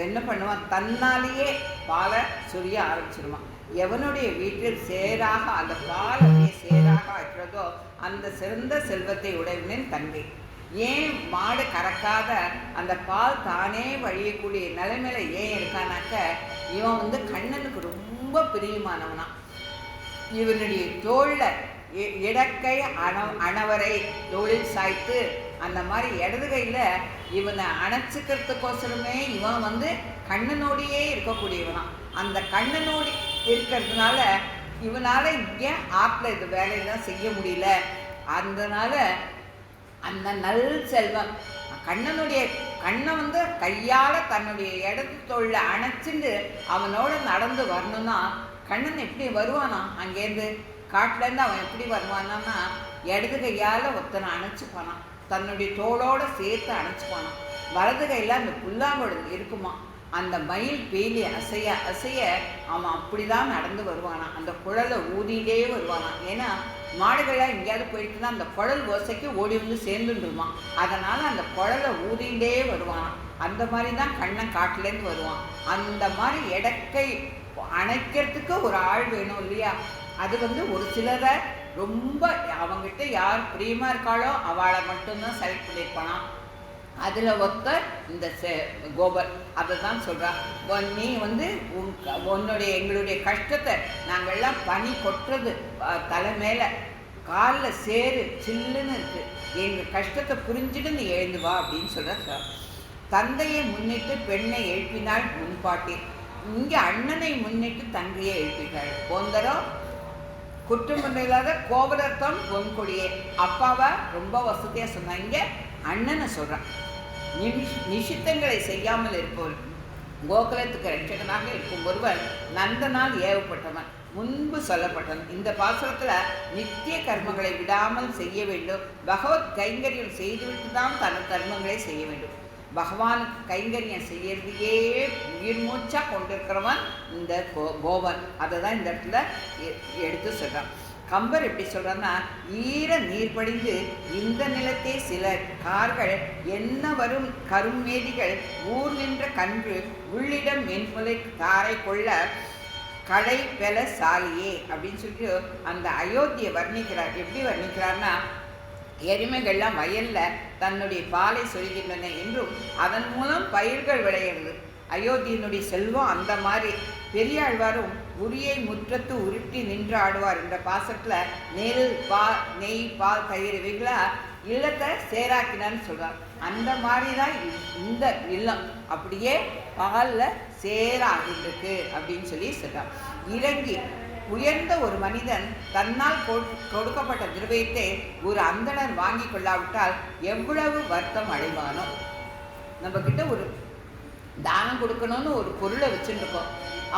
என்ன பண்ணுவான், தன்னாலேயே பாலை சொரிய ஆரம்பிச்சிருவான். எவனுடைய வீட்டில் சேராக அந்த பால் அப்படியே சேராக ஆக்கிறதோ அந்த சிறந்த செல்வத்தை உடையவனின் தங்கை. ஏன் மாடு கறக்காத அந்த பால் தானே வழியக்கூடிய நிலைமையில ஏன் இருக்கானாக்க, இவன் கண்ணனுக்கு ரொம்ப பிரியமானவனா. இவனுடைய தோளில் இடக்கை அணவரை தோளில் சாய்த்து அந்த மாதிரி இடது கையில் இவனை அணைச்சிக்கிறதுக்கோசரமே இவன் கண்ணனோடையே இருக்கக்கூடியவனா. அந்த கண்ணனோடி இருக்கிறதுனால இவனால் இங்கே ஆற்றில் இது வேலையெல்லாம் செய்ய முடியல. அதனால அந்த நல் செல்வம் கண்ணனுடைய கண்ணை கையால் தன்னுடைய இடத்து தோளில் அணைச்சிட்டு அவனோட நடந்து வரணும்னா கண்ணன் எப்படி வருவானா? அங்கேருந்து காட்டிலேருந்து அவன் எப்படி வருவானா, இடது கையால் ஒருத்தனை அணைச்சிப்பானான், தன்னுடைய தோளோடு சேர்த்து அணைச்சிப்பானான். வலது கையில் அந்த புல்லாங்குழல் இருக்குமா, அந்த மயில் பேலி அசைய அசைய அவன் அப்படி தான் நடந்து வருவானான். அந்த குழலை ஊதியிலே வருவானான். ஏன்னா மாடுகளாக எங்கேயாவது போயிட்டுனா அந்த குழல் ஓசைக்கு ஓடி சேர்ந்துருமா. அதனால் அந்த குழலை ஊதியிலே வருவானான். அந்த மாதிரி தான் கண்ணன் காட்டிலேருந்து வருவான். அந்த மாதிரி இடக்கை அணைக்கிறதுக்கு ஒரு ஆள் வேணும் இல்லையா? அது ஒரு சிலரை ரொம்ப அவங்ககிட்ட யார் பிரியமாக இருக்காளோ அவளை மட்டும்தான் செலக்ட் பண்ணியிருப்பானா. அதில் ஒருத்தர் இந்த கோபர். அதை தான் சொல்கிறான், நீ உன்னுடைய எங்களுடைய கஷ்டத்தை நாங்கள்லாம் பனி கொட்டுறது தலை மேலே, காலில் சேரு சில்லுன்னு இருக்குது, எங்கள் கஷ்டத்தை புரிஞ்சுட்டு நீ எழுந்து வா அப்படின்னு சொல்கிற. தந்தையை முன்னிட்டு பெண்ணை எழுப்பினாள் முன்பாட்டி. இங்கே அண்ணனை முன்னிட்டு தங்கையை எழுப்பினாள். போந்தரோ குற்றம் இல்லாத கோபுரத்தம் பொன்கொடியே. அப்பாவை ரொம்ப வசதியாக சொன்னாங்க. அண்ணனை சொல்கிறான், நிஷித்தங்களை செய்யாமல் இருப்பவன், கோகுலத்துக்கு ரட்சகனாக இருக்கும் ஒருவன் நந்தனால் ஏவப்பட்டவன், முன்பு சொல்லப்பட்டவன். இந்த பாசுரத்தில் நித்திய கர்மங்களை விடாமல் செய்ய வேண்டும். பகவத் கைங்கரியம் செய்துவிட்டு தான் தன் கர்மங்களை செய்ய வேண்டும். பகவானுக்கு கைங்கரியம் செய்யறதையே உயிர் மூச்சா கொண்டிருக்கிறவன் இந்த கோபன். அதை தான் இந்த இடத்துல எடுத்து சொல்கிறான். கம்பர் எப்படி சொல்கிறான்னா, ஈர நீர் படிந்து இந்த நிலத்தே சில கார்கள் என்ன வரும் கருமேதிகள் ஊர் நின்ற கன்று உள்ளிடம் மென்முலை தாரை கொள்ள கடை பெல சாலியே அப்படின்னு சொல்லிட்டு அந்த அயோத்தியை வர்ணிக்கிறார். எப்படி வர்ணிக்கிறார்னா, எருமைகள்லாம் வயலில் தன்னுடைய பாலை சொல்கின்றன என்றும் அதன் மூலம் பயிர்கள் விளையிறது. அயோத்தியினுடைய செல்வம் அந்த மாதிரி. பெரியாழ்வாரும் உரியை முற்றத்து உருட்டி நின்று ஆடுவார் என்ற பாசத்தில் நெய் பால் தயிர் இவைகளா இல்லத்தை சேராக்கினான்னு சொல்கிறார். அந்த மாதிரி தான் இந்த இல்லம் அப்படியே பாலில் சேராகிருக்கு அப்படின்னு சொல்லி சொல்கிறார். இறங்கி உயர்ந்த ஒரு மனிதன் தன்னால் கொடுக்கப்பட்ட திரவியத்தை ஒரு அந்தணர் வாங்கி கொள்ளாவிட்டால் எவ்வளவு வருத்தம் அடைவானோ. நம்மக்கிட்ட ஒரு தானம் கொடுக்கணும்னு ஒரு பொருளை வச்சுருக்கோம்,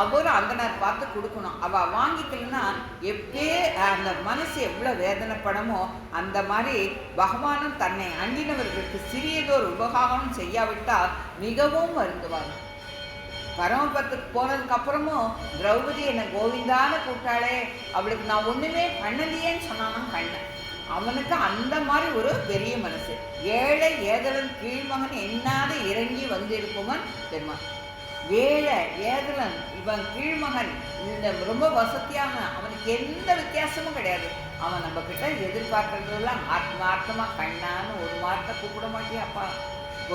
அவ்வளோ அந்தணர் பார்த்து கொடுக்கணும். அவள் வாங்கிக்கலன்னா எப்பயே அந்த மனசு எவ்வளோ வேதனைப்படமோ அந்த மாதிரி பகவானும் தன்னை அண்டினவர்களுக்கு சிறியதொரு உபகாரம் செய்யாவிட்டால் மிகவும் வருந்துவாங்க. பரமபத்துக்கு போனதுக்கப்புறமும் திரௌபதி என்னை கோவிந்தான கூட்டாளே, அவளுக்கு நான் ஒன்றுமே பண்ணலையேன்னு சொன்னானா கண்ணன். அவனுக்கு அந்த மாதிரி ஒரு பெரிய மனசு. ஏழை ஏதலன் கீழ்மகன் என்னாத இறங்கி வந்திருப்பவன் பெருமான். ஏழை ஏதலன் இவன் கீழ்மகன் இந்த ரொம்ப வசதியான, அவனுக்கு எந்த வித்தியாசமும் கிடையாது. அவன் நம்ம கிட்ட எதிர்பார்க்கறதெல்லாம் ஆத்மார்த்தமாக கண்ணான்னு ஒரு வார்த்தை கூப்பிட மாட்டியாப்பா,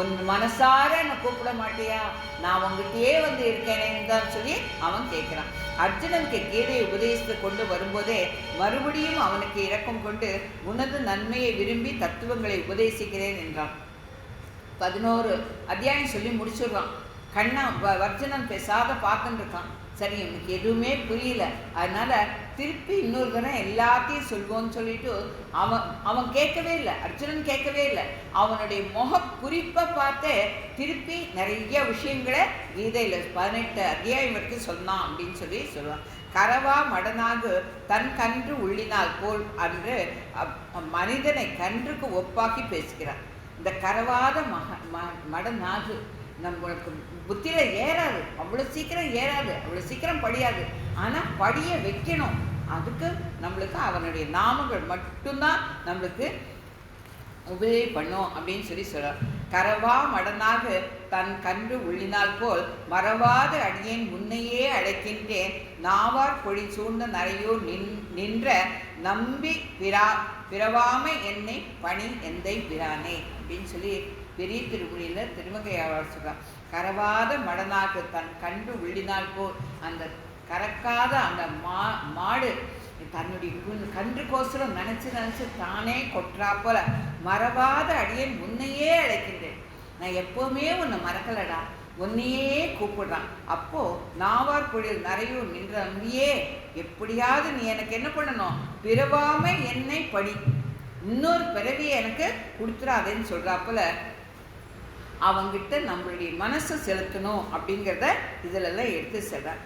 ஒன்று மனசார என்னை கூப்பிட மாட்டியா, நான் உங்ககிட்டயே வந்து இருக்கேனேன்னு தான் சொல்லி அவன் கேட்குறான். அர்ஜுனனுக்கு கீதையை உபதேசித்து கொண்டு வரும்போதே மறுபடியும் அவனுக்கு இரக்கம் கொண்டு உனது நன்மையை விரும்பி தத்துவங்களை உபதேசிக்கிறேன் என்றான். 11 அத்தியாயம் சொல்லி முடிச்சிடுறான். கண்ணா அர்ஜுனன் பேசாத பார்த்துட்டு இருக்கான். சரி, எனக்கு எதுவுமே புரியல, அதனால திருப்பி இன்னொரு தடவை எல்லாத்தையும் சொல்வோன்னு சொல்லிட்டு அவன் கேட்கவே இல்லை. அர்ஜுனன் கேட்கவே இல்லை. அவனுடைய முக குறிப்பை பார்த்தே திருப்பி நிறைய விஷயங்களை கீதையில் 18 அத்தியாயம் வரைக்கும் சொன்னான் அப்படின்னு சொல்லி சொல்லுவான். கரவா மடனாகு தன் கன்று உள்ளினால் போல் அன்று மனிதனை கன்றுக்கு ஒப்பாக்கி பேசுகிறான். இந்த கரவாத மடநாகு நம்மளுக்கு புத்தியில் ஏறாது, அவ்வளோ சீக்கிரம் ஏறாது, அவ்வளோ சீக்கிரம் படியாது. ஆனால் படிய வைக்கணும். அதுக்கு நம்மளுக்கு அவனுடைய நாமங்கள் மட்டும்தான் நம்மளுக்கு உபயோக பண்ணும் அப்படின்னு சொல்லி சொல்கிறார். கரவா மடனாக தன் கன்று உள்ளினால் போல் மறவாத அடியேன் முன்னையே அழைக்கின்றேன், நாவார் பொழி சூழ்ந்த நரையோ நின்ற நம்பி பிறவாமை என்னை பணி எந்தை பிரானே அப்படின்னு சொல்லி பெரிய திருமொழியில் திருமங்கையாளர் சொல்கிறார். கரவாத மடனாக தன் கன்று உள்ளினால் போல், அந்த கறக்காத அந்த மாடு தன்னுடைய கன்றுக்கோசரம் நினச்சி தானே கொற்றா போல மறவாத அடியேன் முன்னையே அழைக்கின்றேன். நான் எப்போவுமே உன்னை மறக்கலடா, உன்னையே கூப்பிடுறான். அப்போது நாவார் பொழில் நரையூர் நின்ற நம்பியே, எப்படியாவது நீ எனக்கு என்ன பண்ணணும், பிறவாமை என்னை படி, இன்னொரு பிறவியை எனக்கு கொடுத்துடாதேன்னு சொல்கிறாப்புல அவங்கிட்ட நம்மளுடைய மனசை செலுத்தணும் அப்படிங்கிறத இதிலெல்லாம் எடுத்து சொல்கிறார்.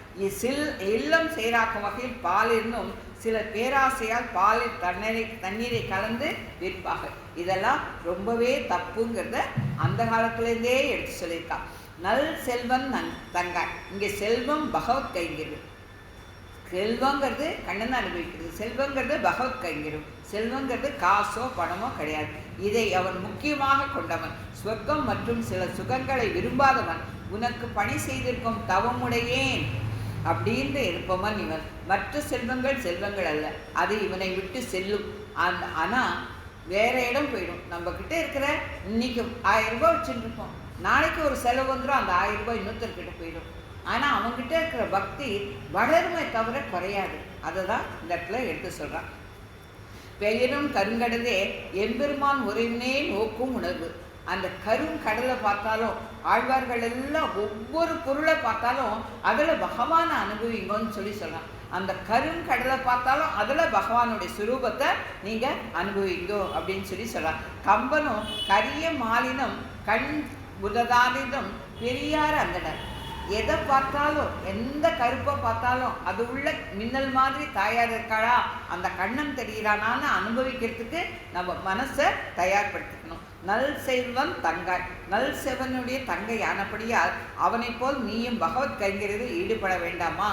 இல்லம் செயலாக்கும் வகையில் பால் இருந்தும் சில பேராசையால் பாலில் தண்ணீரை கலந்து விற்பார்கள். இதெல்லாம் ரொம்பவே தப்புங்கிறத அந்த காலத்துலேருந்தே எடுத்து சொல்லியிருக்கான். நல் செல்வம் தங்காய். இங்கே செல்வம் பகவத் கைங்கிறது. செல்வங்கிறது கண்ணன் அனுபவிக்கிறது, செல்வங்கிறது பகவத் கைங்கிறது. செல்வங்கிறது காசோ பணமோ கிடையாது. இதை அவன் முக்கியமாக கொண்டவன். சொர்க்கம் மற்றும் சில சுகங்களை விரும்பாதவன். உனக்கு பணி செய்திருக்கும் தவமுடையேன் அப்படின்னு இருப்பவன் இவன். மற்ற செல்வங்கள் அல்ல, அது இவனை விட்டு செல்லும். ஆனால் வேற இடம் போயிடும். நம்ம கிட்ட இருக்கிற இன்னைக்கு 1000 ரூபாய் வச்சுருப்போம், நாளைக்கு ஒரு செலவு வந்துடும், அந்த 1000 ரூபாய் இன்னொருத்தர்கிட்ட போயிடும். ஆனால் அவங்ககிட்ட இருக்கிற பக்தி வளருமே தவிர குறையாது. அதை தான் இந்த இடத்துல எடுத்து சொல்கிறான். பெயரும் கருங்கடலே எம்பெருமான் உறைவினே நோக்கும் உணர்வு. அந்த கருங்கடலை பார்த்தாலும், ஆழ்வார்கள் எல்லாம் ஒவ்வொரு பொருளை பார்த்தாலும் அதில் பகவானை அனுபவிங்கன்னு சொல்லி சொல்கிறான். அந்த கருங்கடலை பார்த்தாலும் அதில் பகவானுடைய சுரூபத்தை நீங்கள் அனுபவிங்கோ அப்படின்னு சொல்லி சொல்கிறான். கம்பனும் கரிய மாலினம் கண் புததானிதம் பெரியார் அந்தனர். எதை பார்த்தாலும், எந்த கருப்பை பார்த்தாலும் அது உள்ள மின்னல் மாதிரி தாயார் இருக்காளா, அந்த கண்ணன் தெரிகிறானான்னு அனுபவிக்கிறதுக்கு நம்ம மனசை தயார்படுத்திக்கணும். நல் செல்வன் தங்காய். நல் செவனுடைய தங்கை ஆனபடியால் அவனை போல் நீயும் பகவத் கைங்கிறதில் ஈடுபட வேண்டாமா?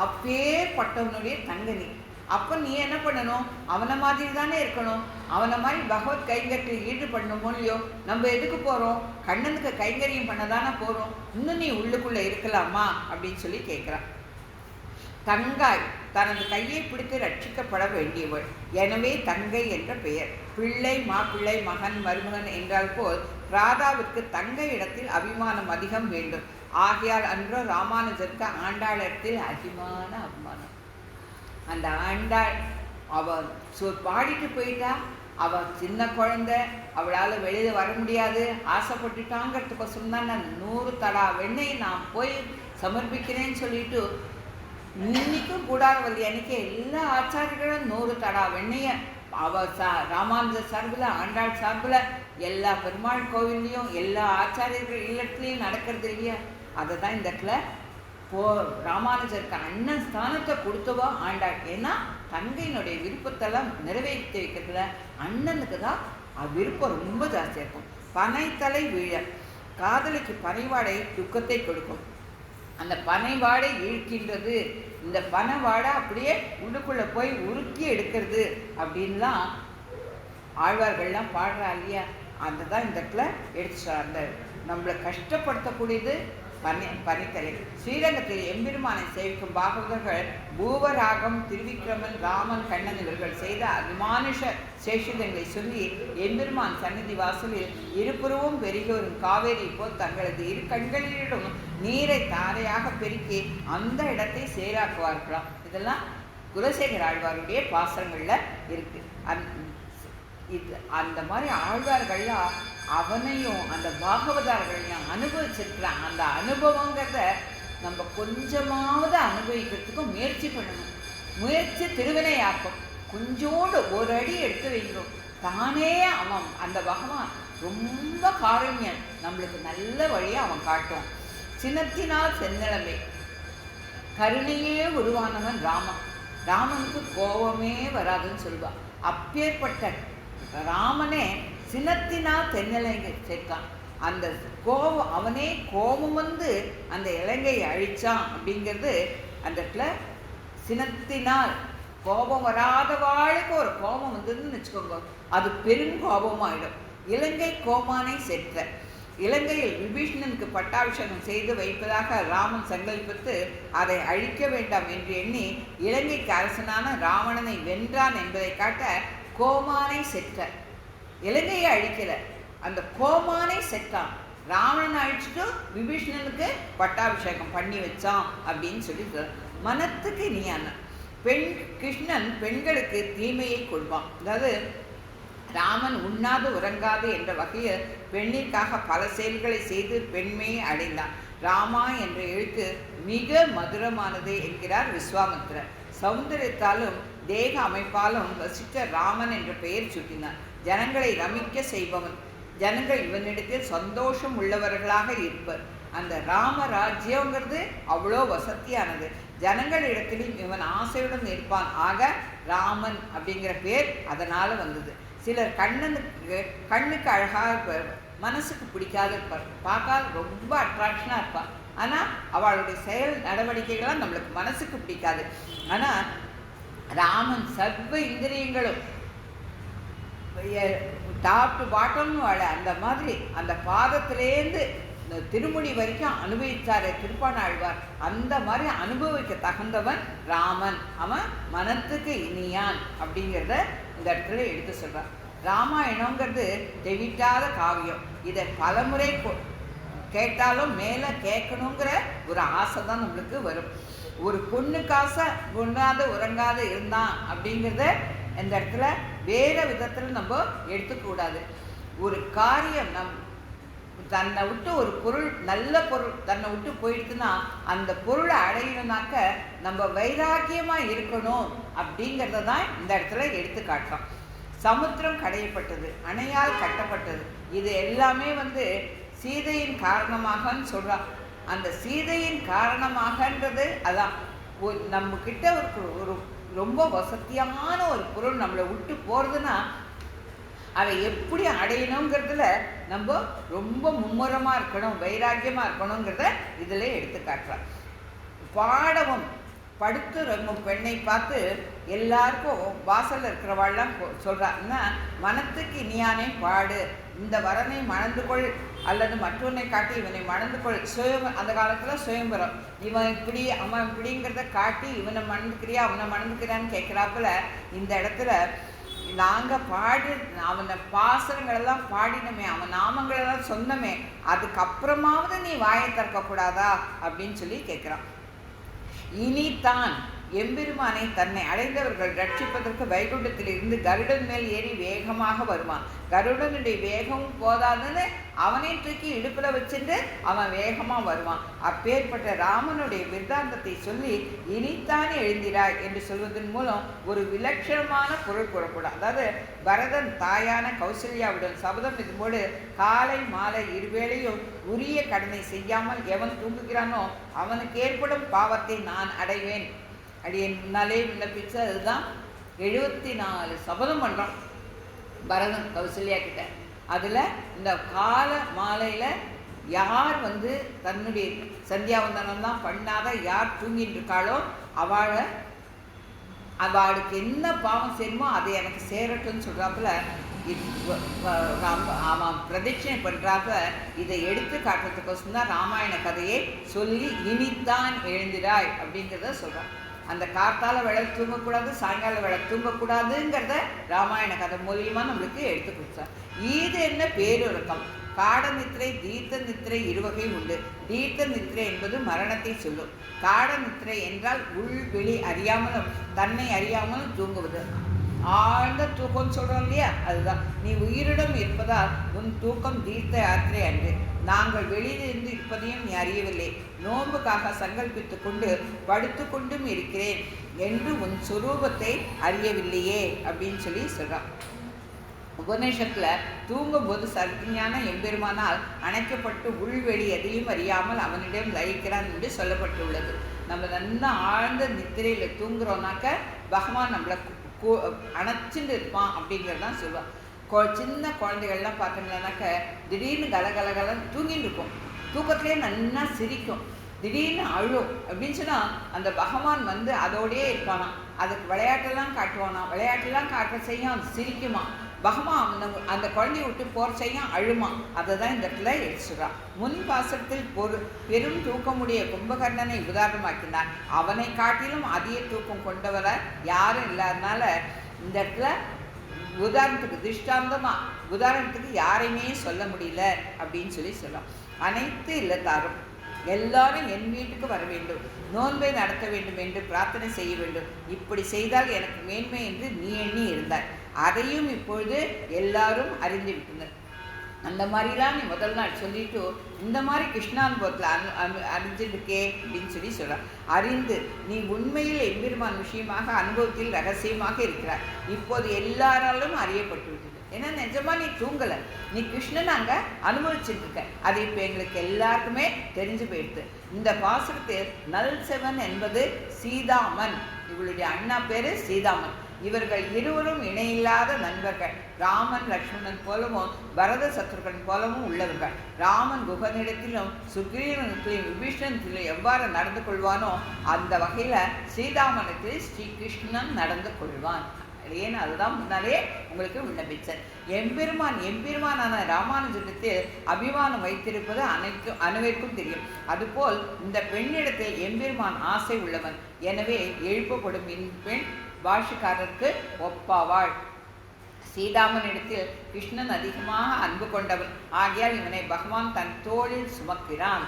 அப்பேற்பட்டவனுடைய தங்க நீ. அப்போ நீ என்ன பண்ணணும், அவனை மாதிரி தானே இருக்கணும். அவனை மாதிரி பகவத் கைங்கரியத்தில் ஈடுபடணுமோ இல்லையோ? நம்ம எதுக்கு போகிறோம்? கண்ணனுக்கு கைங்கரியம் பண்ண தானே போகிறோம். இன்னும் நீ உள்ளுக்குள்ளே இருக்கலாமா அப்படின்னு சொல்லி கேட்குறான். தங்காய் தனது கையை பிடித்து ரட்சிக்கப்பட வேண்டியவள், எனவே தங்கை என்ற பெயர். பிள்ளை மாப்பிள்ளை மகன் மருமகன் என்றால் போல் ராதாவிற்கு தங்கை இடத்தில் அபிமானம் அதிகம் வேண்டும். ஆகையால் அன்றோ ராமானுஜருக்கு ஆண்டாளிடத்தில் அபிமானம். அந்த ஆண்டாள் அவள் பாடிட்டு போயிட்டா. அவள் சின்ன குழந்தை, அவளால் வெளியில் வர முடியாது, ஆசைப்பட்டுட்டாங்கிறதுக்கோசரம் தான் நான் 100 தடா வெண்ணெய் நான் போய் சமர்ப்பிக்கிறேன்னு சொல்லிட்டு இன்னைக்கும் கூடாரவல்லி அன்னைக்கு எல்லா ஆச்சாரியர்களும் 100 தடா வெண்ணெயை அவள் ராமானுஜர் சார்பில், ஆண்டாள் சார்பில், எல்லா பெருமாள் கோவில்லையும் எல்லா ஆச்சாரியர்கள் இல்லத்துலேயும் நடக்கிறது இல்லையா? அதை தான் இந்த இடத்துல ராமானுஜருக்கு அண்ணன் ஸ்தானத்தை கொடுத்தவோ ஆண்டாள். ஏன்னா தங்கையினுடைய விருப்பத்தெல்லாம் நிறைவேற்றி வைக்கிறதுல அண்ணனுக்கு தான் விருப்பம் ரொம்ப ஜாஸ்தியாக இருக்கும். பனைத்தலை வீழ. காதலிக்கு பனைவாடை துக்கத்தை கொடுக்கும். அந்த பனைவாடை இழுக்கின்றது. இந்த பனைவாடை அப்படியே உள்ளுக்குள்ளே போய் உருக்கி எடுக்கிறது அப்படின்லாம் ஆழ்வார்கள்லாம் பாடுறா இல்லையா? அந்த தான் இந்த இடத்துல எடுத்து அந்த நம்மளை கஷ்டப்படுத்தக்கூடியது பனித்தலை. ஸ்ரீரங்கத்தில் எம்பெருமானை சேவிக்கும் பாகவதர்கள் பூவராகம், திருவிக்கிரமன், ராமன், கண்ணன் இவர்கள் செய்த அபிமானுஷ சேஷிதங்களை சொல்லி எம்பெருமான் சந்நிதி வாசலில் இருபுறவும் பெருகோரும் காவேரி போல் தங்களது இரு கண்களிலும் நீரை தாரையாக பெருக்கி அந்த இடத்தை சேராக்குவார்களாம். இதெல்லாம் குலசேகர ஆழ்வாருடைய பாசனங்களில் இருக்கு. அந்த மாதிரி ஆழ்வார்கள்லாம் அவனையும் அந்த பாகவதார்களையும் அனுபவிச்சிருக்கிறான். அந்த அனுபவங்கிறத நம்ம கொஞ்சமாவது அனுபவிக்கிறதுக்கும் முயற்சி பண்ணணும். முயற்சி திருவினையாக்கும். கொஞ்சோண்டு ஒரு அடி எடுத்து வைக்கிறோம், தானே அவன் அந்த பகவான் ரொம்ப காரண்யன், நம்மளுக்கு நல்ல வழியை அவன் காட்டும். சினத்தினால் செந்நிலைமை கருணையே உருவானவன் ராமன். ராமனுக்கு கோபமே வராதுன்னு சொல்லுவான். அப்பேற்பட்ட ராமனே சினத்தினால் தென்னிலங்கை சேர்த்தான். அந்த கோபம், அவனே கோபம் வந்து அந்த இலங்கையை அழிச்சான் அப்படிங்கிறது அந்த இடத்துல சினத்தினால். கோபம் வராதவாளுக்கு ஒரு கோபம் வந்ததுன்னு வச்சுக்கோங்க, அது பெருங்கோபமாயிடும். இலங்கை கோமானை செற்ற. இலங்கையில் விபீஷணனுக்கு பட்டாபிஷேகம் செய்து வைப்பதாக ராமன் சங்கல்பித்து அதை அழிக்க வேண்டாம் என்று எண்ணி இலங்கைக்கு அரசனான ராவணனை வென்றான் என்பதை காட்ட கோமானை செற்ற. இலங்கையை அழிக்கல, அந்த கோமானை செத்தான். ராவணனை அழிச்சுட்டு விபீஷணனுக்கு பட்டாபிஷேகம் பண்ணி வச்சான் அப்படின்னு சொல்லி மனத்துக்கு இனியான கிருஷ்ணன் பெண்களுக்கு தீமையை கொள்வான். அதாவது ராமன் உண்ணாது உறங்காது என்ற வகையில் பெண்ணிற்காக பல செயல்களை செய்து பெண்மையை அடைந்தான். ராமா என்ற எழுத்து மிக மதுரமானது என்கிறார் விஸ்வாமித்திரர். சௌந்தரியத்தாலும் தேக அமைப்பாலும் வசித்த ராமன் என்ற பெயர் சுட்டினான். ஜனங்களை ரமிக்க செய்பவன். ஜனங்கள் இவனிடத்தில் சந்தோஷம் உள்ளவர்களாக இருப்பர். அந்த ராமராஜ்யங்கிறது அவ்வளோ வசதியானது. ஜனங்களிடத்திலும் இவன் ஆசையுடன் இருப்பான். ஆக ராமன் அப்படிங்கிற பேர் அதனால் வந்தது. சிலர் கண்ணுக்கு அழகாக இருப்பார், மனசுக்கு பிடிக்காத இருப்பார், பார்க்காத ரொம்ப அட்ராக்ஷனாக இருப்பார். ஆனால் அவளுடைய செயல் நடவடிக்கைகள்லாம் நம்மளுக்கு மனசுக்கு பிடிக்காது. ஆனால் ராமன் சர்வ இந்திரியங்களும் டாப் டு பாட்டம்னு வாழ அந்த மாதிரி அந்த பாதத்திலேருந்து திருமுடி வரைக்கும் அனுபவித்தார் திருப்பானாழ்வார். அந்த மாதிரி அனுபவிக்க தகுந்தவன் ராமன். அவன் மனத்துக்கு இனியான் அப்படிங்கிறத இந்த இடத்துல எடுத்து சொல்கிறான். ராமாயணங்கிறது தெவிட்டாத காவியம். இதை பலமுறை கேட்டாலும் மேலே கேட்கணுங்கிற ஒரு ஆசை தான் நம்மளுக்கு வரும். ஒரு பொண்ணுக்காசை உண்ணாத உறங்காத இருந்தான் அப்படிங்கிறத இந்த இடத்துல வேறு விதத்தில் நம்ம எடுத்துக்கூடாது. ஒரு காரியம் தன்னை விட்டு ஒரு பொருள், நல்ல பொருள் தன்னை விட்டு போயிடுச்சுன்னா அந்த பொருளை அடையணும்னாக்க நம்ம வைராக்கியமாக இருக்கணும் அப்படிங்கிறத தான் இந்த இடத்துல எடுத்து காட்டுறோம். சமுத்திரம் கடையப்பட்டது, அணையால் கட்டப்பட்டது. இது எல்லாமே சீதையின் காரணமாகன்னு சொல்கிறான். அந்த சீதையின் காரணமாகன்றது அதான். நம்மக்கிட்ட ஒரு ரொம்ப வசதியான ஒரு பொருள் நம்மளை விட்டு போகிறதுனா அதை எப்படி அடையணுங்கிறதுல நம்ம ரொம்ப மும்முரமாக இருக்கணும், வைராக்கியமாக இருக்கணுங்கிறத இதில் எடுத்து காட்டுறான். பாடவம் படுத்து ரொம்ப பெண்ணை பார்த்து எல்லாருக்கும் வாசலில் இருக்கிறவாள்லாம் சொல்கிறாங்கன்னா, மனத்துக்கு இனியானே பாடு, இந்த வரனை மணந்து கொள் அல்லது மற்றொன்னை காட்டி இவனை மணந்து கொள். அந்த காலத்தில் சுயம்பரம், இவன் இப்படி அவன் இப்படிங்கிறத காட்டி இவனை மணந்துக்கிறியா அவனை மணந்துக்கிறான்னு கேட்குறாப்புல இந்த இடத்துல நாங்கள் அவனை பாசனங்களெல்லாம் பாடினோமே, அவன் நாமங்களெல்லாம் சொன்னமே, அதுக்கப்புறமாவது நீ வாயை திறக்கக்கூடாதா அப்படின்னு சொல்லி கேட்குறான். இனித்தான் எம்பெருமானை தன்னை அடைந்தவர்கள் ரட்சிப்பதற்கு வைகுண்டத்தில் இருந்து கருடன் மேல் ஏறி வேகமாக வருவான். கருடனுடைய வேகமும் போதாதுன்னு அவனை தூக்கி இடுப்பில் வச்சுட்டு அவன் வேகமாக வருவான். அப்பேற்பட்ட ராமனுடைய விருத்தாந்தத்தை சொல்லி இனித்தான் எழுந்திராய் என்று சொல்வதன் மூலம் ஒரு விலட்சணமான பொருள் கூறக்கூடாது. அதாவது பரதன் தாயான கௌசல்யாவுடன் சபதம் இதுபோடு காலை மாலை இருவேளையும் உரிய கடனை செய்யாமல் எவன் தூங்குகிறானோ அவனுக்கு ஏற்படும் பாவத்தை நான் அடைவேன் அடியேன் முன்னாலே விண்ணப்பிச்ச. அதுதான் 74 சபதம் பண்ணுறான் பரதன் கௌசல்யா கிட்ட. அதில் இந்த கால மாலையில் யார் தன்னுடைய சந்தியாவந்தனம் தான் பண்ணாத யார் தூங்கிட்டு இருக்காளோ அவளுக்கு என்ன பாவம் சேருமோ அதை எனக்கு சேரட்டும்னு சொல்கிறாப்புல ஆமாம் பிரதட்சணை பண்ணுறாங்க. இதை எடுத்து காட்டுறதுக்கோசம் தான் ராமாயண கதையை சொல்லி இனித்தான் எழுந்திராய் அப்படிங்கிறத சொல்கிறான். அந்த காத்தால வேலை தூங்கக்கூடாது, சாயங்கால வேலை தூங்கக்கூடாதுங்கிறத ராமாயண கதை மூலியமாக நம்மளுக்கு எடுத்து கொடுத்தார். இது என்ன பேருறக்கம்? காட நித்திரை தீர்த்த நித்திரை இருவகை உண்டு. தீர்த்த நித்திரை என்பது மரணத்தை சொல்லும். காட நித்திரை என்றால் உள் வெளி அறியாமலும் தன்னை அறியாமலும் தூங்குவது. ஆழ்ந்த தூக்கம் சொல்கிறோம் இல்லையா, அதுதான். நீ உயிரிடம் இருப்பதால் உன் தூக்கம் தீர்த்த யாத்திரை அன்று. நாங்கள் வெளியிலிருந்து இருப்பதையும் நீ அறியவில்லை. நோன்புக்காக சங்கல்பித்து கொண்டு படுத்து கொண்டும் இருக்கிறேன் என்று உன் சுரூபத்தை அறியவில்லையே அப்படின்னு சொல்லி சொல்கிறான். உபநிஷத்தில் தூங்கும்போது சர்ஞான எம்பெருமானால் அணைக்கப்பட்டு உள்வெளி எதையும் அறியாமல் அவனிடம் லயிக்கிறான் என்று சொல்லப்பட்டுள்ளது. நம்ம நல்லா ஆழ்ந்த நித்திரையில் தூங்குறோம்னாக்க பகவான் நம்மளை அணைச்சிட்டு இருப்பான் அப்படிங்கிறது தான் சொல்லுவான். சின்ன குழந்தைகள்லாம் பார்த்தீங்கன்னாக்க திடீர்னு கலகலகலன்னு தூங்கிட்டு இருக்கும். தூக்கத்திலே நல்லா சிரிக்கும், திடீர்னு அழும். அப்படின்னு சொன்னால் அந்த பகவான் அதோடையே இருப்பானா. அதுக்கு விளையாட்டெல்லாம் காட்டுவானா, விளையாட்டெல்லாம் காட்ட செய்யும், அது சிரிக்குமா. பகவான் அந்த குழந்தைய விட்டு போகிற செய்யும், அழுமா. அதை தான் இந்த இடத்துல எடுத்துடுறான். முன் பாசத்தில் பெரும் தூக்கமுடைய கும்பகர்ணனை உதாரணமாக்கினார். அவனை காட்டிலும் அதிக தூக்கம் கொண்டவரை யாரும் இல்லாதனால இந்த இடத்துல உதாரணத்துக்கு உதாரணத்துக்கு யாரையுமே சொல்ல முடியல அப்படின்னு சொல்லி சொல்லலாம். அனைத்து இல்லத்தாரும் எல்லாரும் என் வீட்டுக்கு வர வேண்டும், நோன்பை நடத்த வேண்டும் என்று பிரார்த்தனை செய்ய வேண்டும். இப்படி செய்தால் எனக்கு மேன்மை என்று நீ எண்ணி இருந்தாய். அதையும் இப்பொழுது எல்லாரும் அறிந்து விட்டனர். அந்த மாதிரிலாம் நீ முதல் நாள் சொல்லிட்டு இந்த மாதிரி கிருஷ்ணானுபவத்தில் அறிஞ்சிருக்கே அப்படின்னு சொல்லி சொல்கிறார். அறிந்து நீ உண்மையில் எம்பெருமான் விஷயமாக அனுபவத்தில் ரகசியமாக இருக்கிறார். இப்போது எல்லாராலும் அறியப்பட்டு விட்டது. ஏன்னா நிஜமாக நீ தூங்கலை, நீ கிருஷ்ணன் அங்கே அனுபவிச்சுட்டு இருக்க. அது இப்போ எங்களுக்கு எல்லாருக்குமே தெரிஞ்சு போயிடுது. இந்த பாசுரத்தில் நல்செவன் என்பது சீதாமன். இவளுடைய அண்ணா பேர் சீதாமன். இவர்கள் இருவரும் இணையில்லாத நண்பர்கள். ராமன் லக்ஷ்மணன் போலவும் பரத சத்ருகன் போலவும் உள்ளவர்கள். ராமன் குகனிடத்திலும் சுக்ரீவனத்திலும் விபீஷணத்திலும் எவ்வாறு நடந்து கொள்வானோ அந்த வகையில் சீதாமனத்தில் ஸ்ரீகிருஷ்ணன் நடந்து கொள்வான். ஏன்னு அதுதான் முன்னாலே உங்களுக்கு விண்ணப்பிச்சேன். எம்பெருமானான ராமானுஜத்தில் அபிமானம் வைத்திருப்பது அனைவருக்கும் தெரியும். அதுபோல் இந்த பெண்ணிடத்தில் எம்பெருமான் ஆசை உள்ளவன். எனவே எழுப்பப்படும் பெண் பாஷிக்காரருக்கு ஒப்பாவாள். சீதாமனிடத்தில் கிருஷ்ணன் அதிகமாக அன்பு கொண்டவன். ஆகையால் இவனை பகவான் தன் தோளில் சுமக்கிறான்.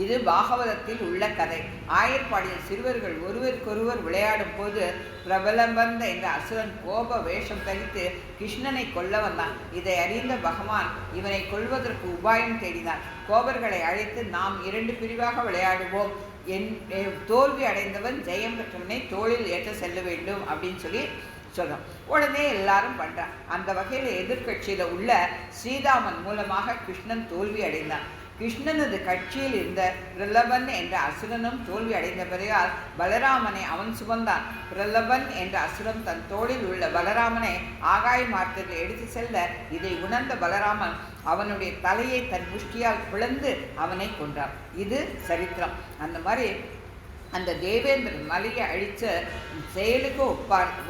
இது பாகவதத்தில் உள்ள கதை. ஆயர்பாடியில் சிறுவர்கள் ஒருவருக்கொருவர் விளையாடும் போது பிரபலம்பந்த என்ற அசுரன் கோப வேஷம் தரித்து கிருஷ்ணனை கொல்ல வந்தான். இதை அறிந்த பகவான் இவனை கொல்வதற்கு உபாயம் தேடினார். கோபர்களை அழைத்து நாம் 2 பிரிவாக விளையாடுவோம், தோல்வி அடைந்தவன் ஜெயம் பெற்றவனை தோளில் ஏற்ற செல்ல வேண்டும் அப்படின்னு சொல்லி சொல்கிறோம். உடனே எல்லாரும் பண்ணுறான். அந்த வகையில் எதிர்கட்சியில் உள்ள ஸ்ரீராமன் மூலமாக கிருஷ்ணன் தோல்வி அடைந்தான். கிருஷ்ணனது கட்சியில் இருந்த பிரலபன் என்ற அசுரனும் தோல்வி அடைந்த பிறகால் பலராமனை அவன் சுமந்தான். பிரலபன் என்ற அசுரன் தன் தோளில் உள்ள பலராமனை ஆகாய மார்க்கத்தில் எடுத்து செல்ல இதை உணர்ந்த பலராமன் அவனுடைய தலையை தன் முஷ்டியால் பிளந்து அவனை கொன்றான். இது சரித்திரம். அந்த மாதிரி அந்த தேவேந்திரன் மலையை அழித்த செயலுக்கு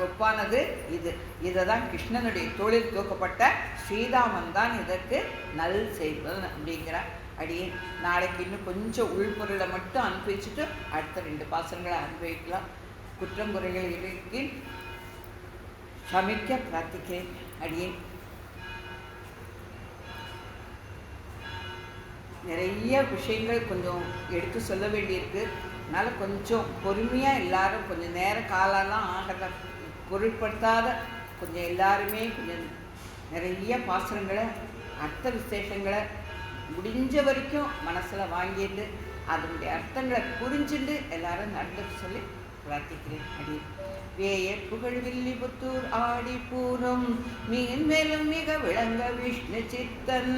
ஒப்பானது இது. இதை தான் கிருஷ்ணனுடைய தோளில் தூக்கப்பட்ட ஸ்ரீராமன் தான் இதற்கு நல் செய்வன் அப்படிங்கிறார். அடியே நாளைக்கு இன்னும் கொஞ்சம் உள்பொருளை மட்டும் அனுபவிச்சுட்டு அடுத்த 2 பாசங்களை அனுபவிக்கலாம். குற்றம் குறைகள் இருக்கு சமைக்க பிரார்த்திக்கிறேன். அடியே நிறைய விஷயங்கள் கொஞ்சம் எடுத்து சொல்ல வேண்டியிருக்கு. அதனால் கொஞ்சம் பொறுமையாக எல்லாரும் கொஞ்சம் நேர காலெல்லாம் ஆகிறத பொருட்படுத்தாத கொஞ்சம் எல்லாருமே கொஞ்சம் நிறைய பாசுரங்களை அர்த்த விசேஷங்களை முடிஞ்ச வரைக்கும் மனசில் வாங்கிட்டு அதனுடைய அர்த்தங்களை புரிஞ்சுட்டு எல்லாரும் நடந்துட்டு சொல்லி பிரார்த்திக்கிறேன். அடி வேய புகழ் வில்லிபுத்தூர் ஆடி பூரம் மீன் மேலும் மிக விளங்க விஷ்ணு சித்தன்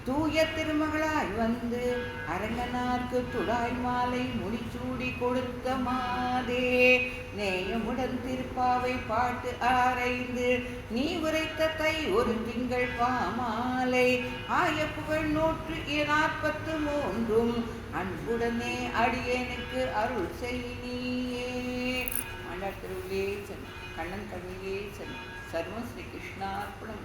தூய திருமகளாய் வந்து அரங்கனார்க்கு துடாய் மாலை முடிச்சூடி கொடுத்த மாதே நேயமுடன் திருப்பாவை பாட்டு ஆரைந்து நீ உரைத்த தை ஒரு திங்கள் பாமாலை ஆய புகழ் 143 அன்புடனே அடியேனுக்கு அருள் செய்யே. ஆண்டாள் திருவிழே கண்ணன் கவியே சர்வம் ஸ்ரீ கிருஷ்ணார்ப்பணம்.